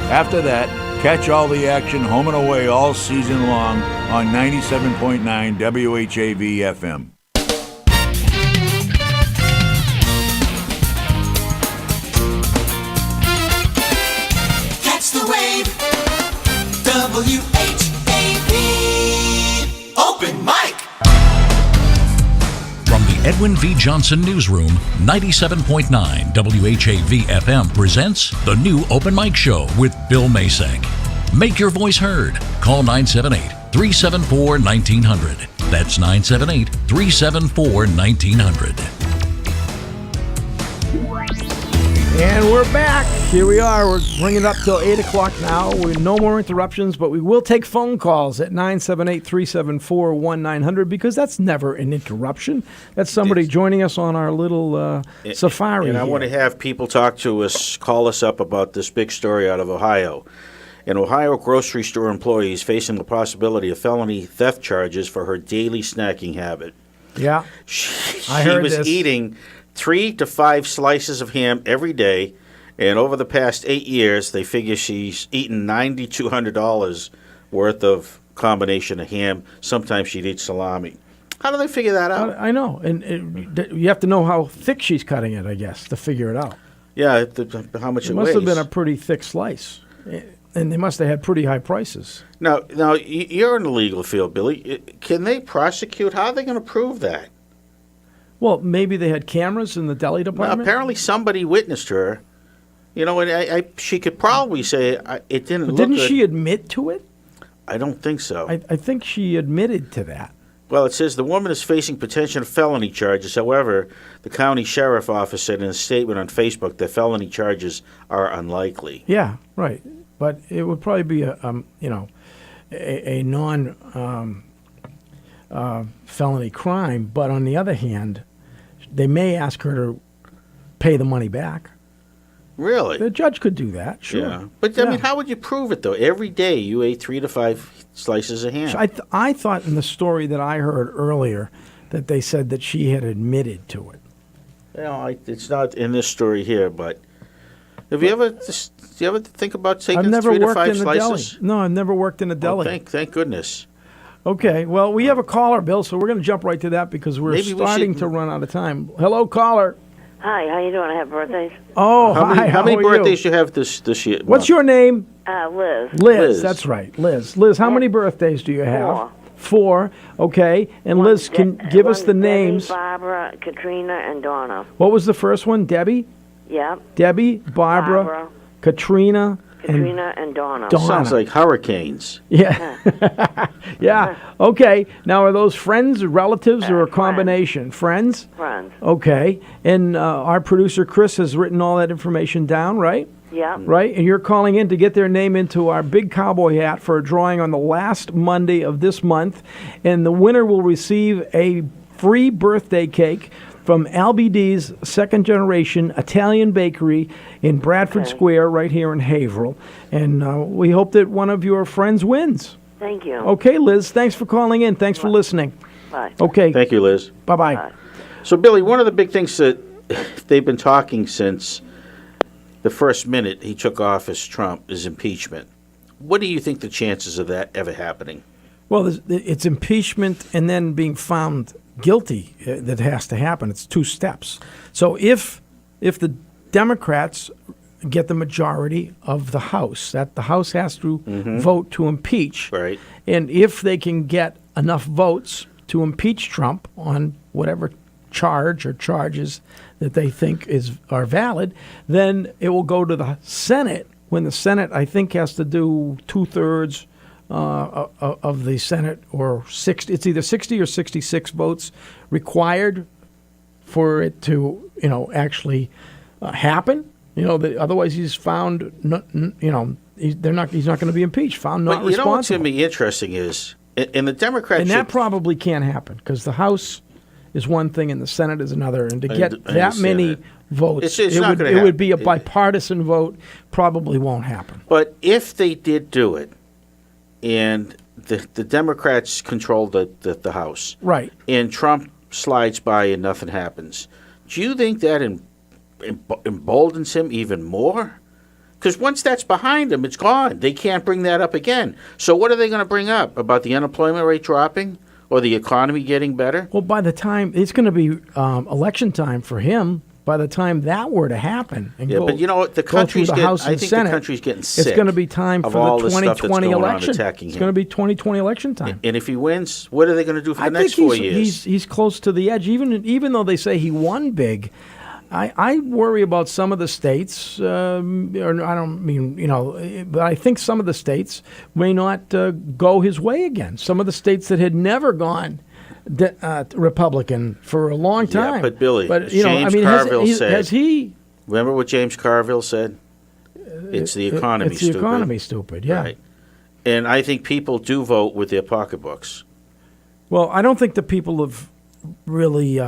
After that, catch all the action home and away all season long on 97.9 WHAV FM. Catch the wave. WHAV. Open mic. From the Edwin V. Johnson Newsroom, 97.9 WHAV FM presents the new Open Mic Show with Bill Masek. Make your voice heard. Call 978-374-1900. That's 978-374-1900. And we're back. Here we are. We're bringing it up till 8 o'clock now. No more interruptions, but we will take phone calls at 978-374-1900 because that's never an interruption. That's somebody joining us on our little safari. And I want to have people talk to us, call us up about this big story out of Ohio. An Ohio grocery store employee is facing the possibility of felony theft charges for her daily snacking habit. Yeah, I heard this. She was eating 3 to 5 slices of ham every day, and over the past 8 years, they figure she's eaten $9,200 worth of combination of ham. Sometimes she'd eat salami. How do they figure that out? I know, and you have to know how thick she's cutting it, I guess, to figure it out. Yeah, how much it weighs. Must have been a pretty thick slice, and they must have had pretty high prices. Now you're in the legal field, Billy. Can they prosecute? How are they going to prove that? Well, maybe they had cameras in the deli department. Well, apparently somebody witnessed her. You know, and she could probably say it didn't look Didn't good. she admit to it? I don't think so. I think she admitted to that. Well, it says the woman is facing potential felony charges. However, the county sheriff office said in a statement on Facebook that felony charges are unlikely. Yeah, right. But it would probably be a non felony crime. But on the other hand, they may ask her to pay the money back. Really? The judge could do that, sure. Yeah. But, I mean, how would you prove it, though? Every day you ate 3 to 5 slices of ham. So I thought in the story that I heard earlier that they said that she had admitted to it. It's not in this story here, but do you ever think about taking I've never 3 to worked 5 in a slices? deli. No, I've never worked in a deli. Well, thank goodness. Okay, well, we have a caller, Bill, so we're going to jump right to that because we're Maybe we starting should- to run out of time. Hello, caller. Hi, how you doing? I have birthdays. Oh, How hi. many How are birthdays you? do you have this year? What's your name? Liz. Liz, that's right. Liz, how many birthdays do you have? 4. Okay. And Liz, can give us the Debbie, names. Barbara, Katrina, and Donna. What was the first one? Debbie? Yep. Debbie, Barbara, Katrina, and Donna. Sounds like hurricanes. Yeah. Yeah. Okay. Now, are those friends, relatives, or a combination? Friends? Friends. Okay. And our producer, Chris, has written all that information down, right? Yep. Right? And you're calling in to get their name into our big cowboy hat for a drawing on the last Monday of this month. And the winner will receive a free birthday cake from LBD's second generation Italian bakery in Bradford Square right here in Haverhill. And we hope that one of your friends wins. Thank you. Okay, Liz, thanks for calling in. Thanks for listening. Bye. Okay. Thank you, Liz. Bye-bye. So, Billy, one of the big things that they've been talking since the first minute he took office, Trump, is impeachment. What do you think the chances of that ever happening? Well, it's impeachment and then being found guilty that has to happen. It's 2 steps. So if the Democrats get the majority of the House, that the House has to vote to impeach. Right. And if they can get enough votes to impeach Trump on whatever charge or charges that they think are valid, then it will go to the Senate. When the Senate, I think, has to do 2/3 of the Senate, or 60. It's either 60 or 66 votes required for it to, actually happen. Otherwise he's found, he's not going to be impeached. Found not But you know what's responsible. going to be interesting is, and the Democrats And should, that probably can't happen because the House is one thing and the Senate is another. And to I get that understand many that. votes, It's it not would gonna it would happen. be a bipartisan vote. Probably won't happen. But if they did do it, and the Democrats control the House, Right. and Trump slides by and nothing happens, do you think that emboldens him even more? Because once that's behind them, it's gone. They can't bring that up again. So what are they going to bring up? About the unemployment rate dropping or the economy getting better? Well, by the time it's going to be election time for him, by the time that were to happen, and yeah, but you know what? The country's getting. I think the country's getting sick. It's going to be time for the 2020 election. It's going to be 2020 election time. And if he wins, what are they going to do for the next 4 years? He's close to the edge. Even though they say he won big, I worry about some of the states. Or I don't mean but I think some of the states may not go his way again. Some of the states that had never gone Republican for a long time. Yeah, but Billy, James Carville said. Has he? Remember what James Carville said? It's the economy. It's the economy, stupid. Yeah. Right. And I think people do vote with their pocketbooks. Well, I don't think the people have really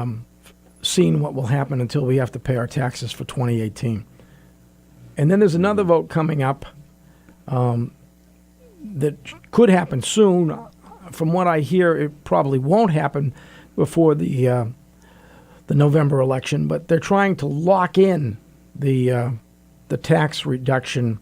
seen what will happen until we have to pay our taxes for 2018. And then there's another vote coming up that could happen soon. From what I hear, it probably won't happen before the November election, but they're trying to lock in the tax reduction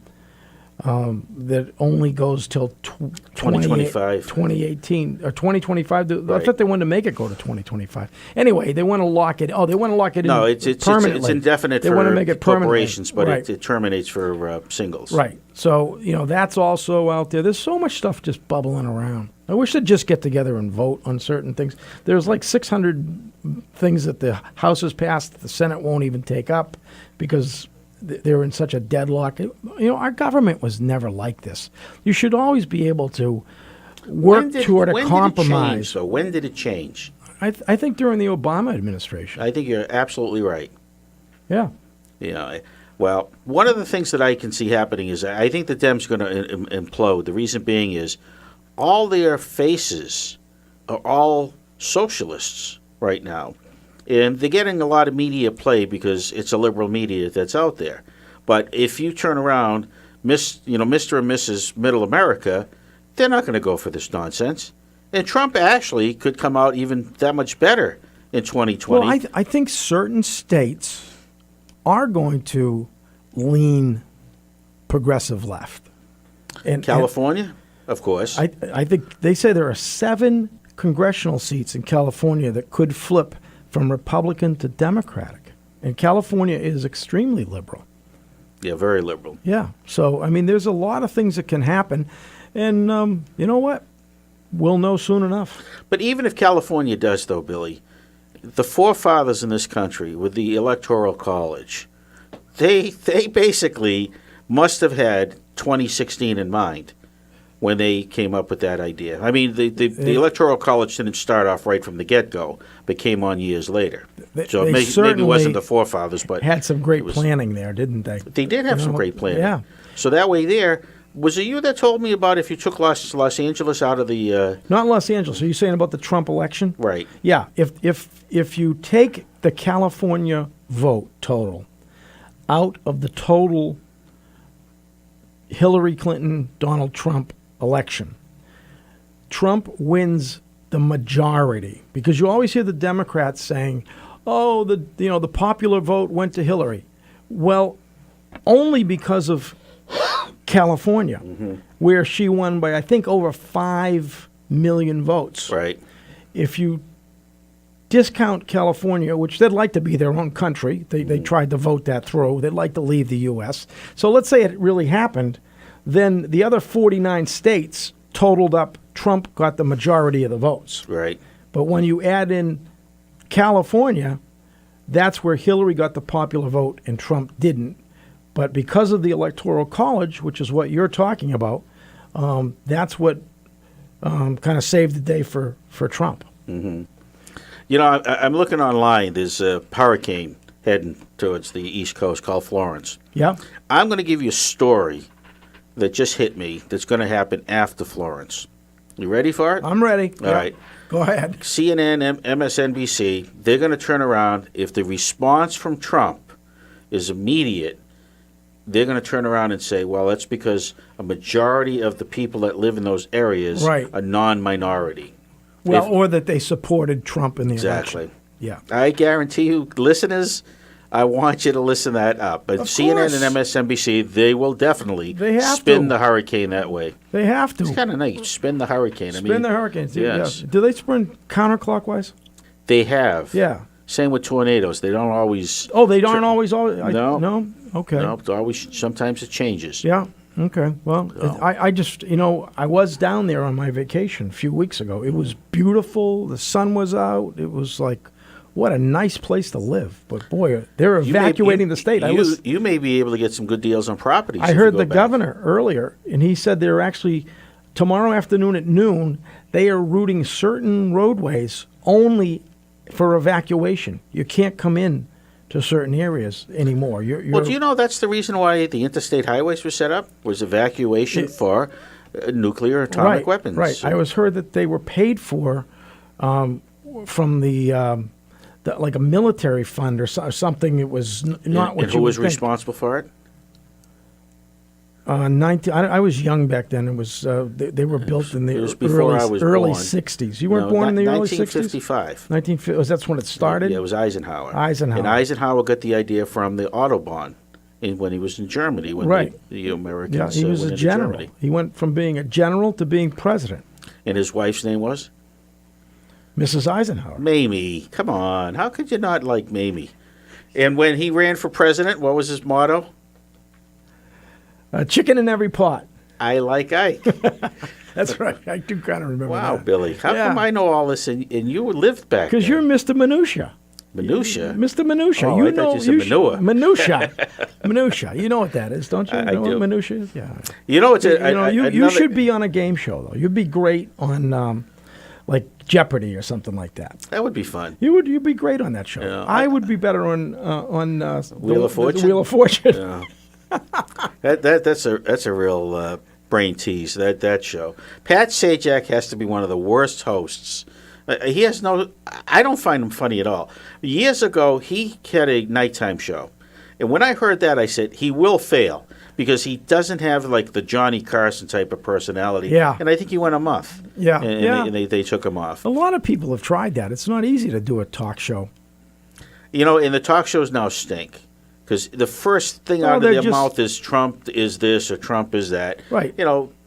that only goes till 2025. 2018 or 2025. Right. I thought they wanted to make it go to 2025. Anyway, they want to lock it. Oh, they want to lock it in permanently. It's indefinite they for want to make it corporations, but right. it terminates for singles. Right. So, that's also out there. There's so much stuff just bubbling around. I wish they'd just get together and vote on certain things. There's like 600 things that the House has passed that the Senate won't even take up because they're in such a deadlock. Our government was never like this. You should always be able to work toward a compromise. So when did it change? I think during the Obama administration. I think you're absolutely right. Yeah. Well, one of the things that I can see happening is I think the Dems are going to implode. The reason being is all their faces are all socialists right now. And they're getting a lot of media play because it's a liberal media that's out there. But if you turn around, Mr. and Mrs. Middle America, they're not going to go for this nonsense. And Trump actually could come out even that much better in 2020. Well, I think certain states are going to lean progressive left. And California, of course. I think they say there are 7 congressional seats in California that could flip from Republican to Democratic. And California is extremely liberal. Yeah, very liberal. Yeah. So, there's a lot of things that can happen. And you know what? We'll know soon enough. But even if California does, though, Billy, the forefathers in this country with the Electoral College, they basically must have had 2016 in mind when they came up with that idea. The Electoral College didn't start off right from the get-go, but came on years later. So maybe it wasn't the forefathers, but had some great planning there, didn't they? They did have some great planning. Yeah. So that way there, was it you that told me about if you took Los Angeles out of the... Not Los Angeles. Are you saying about the Trump election? Right. Yeah. If you take the California vote total out of the total Hillary Clinton, Donald Trump election, Trump wins the majority, because you always hear the Democrats saying, "Oh, the popular vote went to Hillary." Well, only because of California, where she won by I think over 5 million votes. Right. If you discount California, which they'd like to be their own country, they tried to vote that through. They'd like to leave the U.S. So let's say it really happened. Then the other 49 states totaled up, Trump got the majority of the votes. Right. But when you add in California, that's where Hillary got the popular vote and Trump didn't. But because of the Electoral College, which is what you're talking about, that's what kind of saved the day for Trump. Mm-hmm. I'm looking online. There's a hurricane heading towards the East Coast called Florence. Yeah. I'm going to give you a story that just hit me that's going to happen after Florence. You ready for it? I'm ready. All right. Go ahead. CNN, MSNBC, they're going to turn around. If the response from Trump is immediate, they're going to turn around and say, well, that's because a majority of the people that live in those areas are non-minority. Well, or that they supported Trump in the election. Exactly. Yeah. I guarantee you, listeners, I want you to listen that up. But Of CNN course. and MSNBC, they will definitely They have spin to. the hurricane that way. They have to. It's kind of nice. Spin the hurricane. Spin the hurricanes. Yes. Yeah. Do they spin counterclockwise? They have. Yeah. Same with tornadoes. They don't always. Oh, they aren't always. No. No. Okay. No, it's always. Sometimes it changes. Yeah. Okay. Well, Oh. I just, I was down there on my vacation a few weeks ago. It was beautiful. The sun was out. It was like, what a nice place to live. But boy, they're evacuating the state. You may be able to get some good deals on properties. I if you heard go the back. governor earlier, and he said they're actually, tomorrow afternoon at noon, they are routing certain roadways only for evacuation. You can't come in to certain areas anymore. Well, do you know that's the reason why the interstate highways were set up? Was evacuation for nuclear atomic weapons. Right. I was heard that they were paid for from the like a military fund or something. It was not what and you who would was think. responsible for it? 19. I was young back then. It was they were built in the It was before I was early born. 60s. You weren't No, born in the early 60s. 1955. 1950. That's when it started. Yeah, it was Eisenhower. Eisenhower. And Eisenhower got the idea from the Autobahn when he was in Germany. When Right. the Americans Yeah, he was went a into general. Germany. He went from being a general to being president. And his wife's name was? Mrs. Eisenhower. Mamie. Come on. How could you not like Mamie? And when he ran for president, what was his motto? Chicken in every pot. I like Ike. That's right. I do kind of remember Wow, that. Billy. How Yeah. come I know all this and you lived back Because you're Mr. Minutia. Minutia? Mr. Minutia. Oh, you I thought know you said manure. Minutia. Minutia. You know what that is, don't you? I know what do. minutia is? Yeah. You know, it's you another- should be on a game show though. You'd be great on like Jeopardy or something like that. That would be fun. You'd be great on that show. Yeah. I would be better on Wheel of Fortune? The Wheel of Fortune. Yeah. That's a real brain tease. That show. Pat Sajak has to be one of the worst hosts. He has no. I don't find him funny at all. Years ago, he had a nighttime show, and when I heard that, I said he will fail because he doesn't have like the Johnny Carson type of personality. Yeah. And I think he went a month. Yeah. And, Yeah. they took him off. A lot of people have tried that. It's not easy to do a talk show. And the talk shows now stink. Because the first thing Well, out of they're their just- mouth is Trump is this or Trump is that. Right.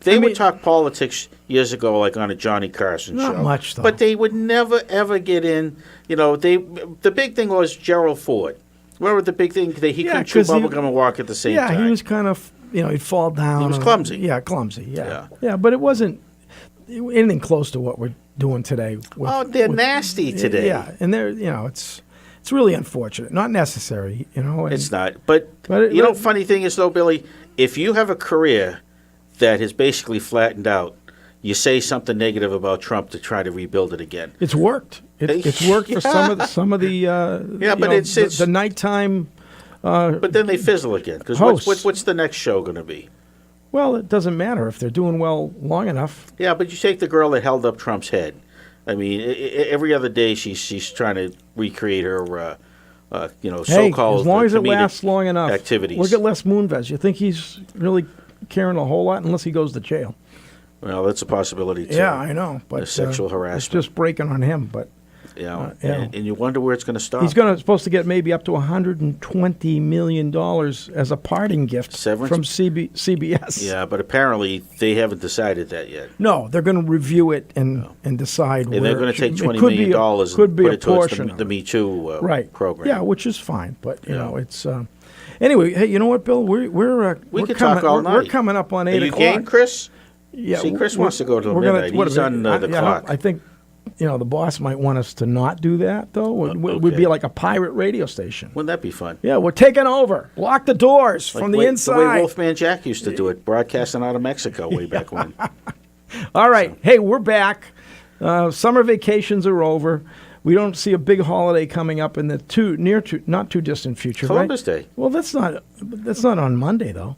They would talk politics years ago, like on a Johnny Carson Not show. much, though. But they would never, ever get in. The big thing was Gerald Ford. Remember the big thing? He Yeah, couldn't chew 'cause he- bubblegum and walk at the same Yeah, time. he was kind of, he'd fall down. He was and- clumsy. Yeah, clumsy. Yeah, but it wasn't anything close to what we're doing today. They're nasty today. Yeah, and they're, it's really unfortunate. Not necessary, and- It's not. But it- funny thing is, though, Billy, if you have a career that has basically flattened out, you say something negative about Trump to try to rebuild it again. It's worked. It's worked for some of the Yeah, but it's the nighttime. But then they fizzle again. Because Hosts. what's the next show going to be? Well, it doesn't matter if they're doing well long enough. Yeah, but you take the girl that held up Trump's head. I mean, every other day she's trying to recreate her, Hey, so-called as long as it comedic lasts long enough. activities. Look at Les Moonves. You think he's really caring a whole lot unless he goes to jail? Well, that's a possibility too. Yeah, I know. But sexual harassment. It's just breaking on him. But Yeah, yeah. And you wonder where it's going to stop. he's supposed to get maybe up to $120 million as a parting gift Severance? from CBS. Yeah, but apparently they haven't decided that yet. No, they're going to review it and decide. And they're going to take $20 million and could be put a it towards portion the of Me Too right program. Yeah, which is fine. But it's anyway. Hey, you know what, Bill? We We're could coming, talk all we're night. coming up on 8 Are you o'clock. game, Chris? Yeah. See, Chris wants to go till we're gonna- midnight. what He's are on we- the yeah, clock. I think the boss might want us to not do that though. We'd be like a pirate radio station. Wouldn't that be fun? Yeah, we're taking over. Lock the doors from the inside. The way Wolfman Jack used to do it, broadcasting out of Mexico way back when. All right. Hey, we're back. Summer vacations are over. We don't see a big holiday coming up in the not too distant future. Columbus right? Day. Well, that's not on Monday though.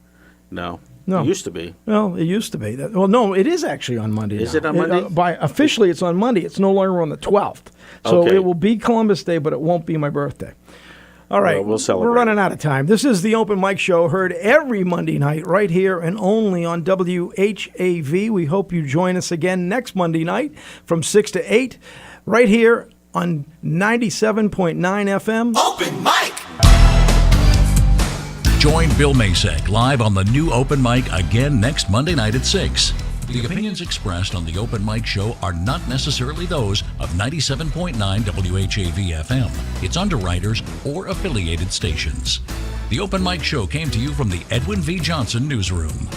No. No. It used to be. Well, it used to be. Well, no, it is actually on Monday. Is now. it on Monday? Officially, it's on Monday. It's no longer on the 12th. So Okay. it will be Columbus Day, but it won't be my birthday. All right. Well, we'll celebrate. We're running out of time. This is the Open Mic Show, heard every Monday night right here and only on WHAV. We hope you join us again next Monday night from 6 to 8 right here on 97.9 FM. Open mic. Join Bill Masek live on the new Open Mic again next Monday night at 6. The opinions expressed on the Open Mic Show are not necessarily those of 97.9 WHAV FM, its underwriters, or affiliated stations. The Open Mic Show came to you from the Edwin V. Johnson Newsroom.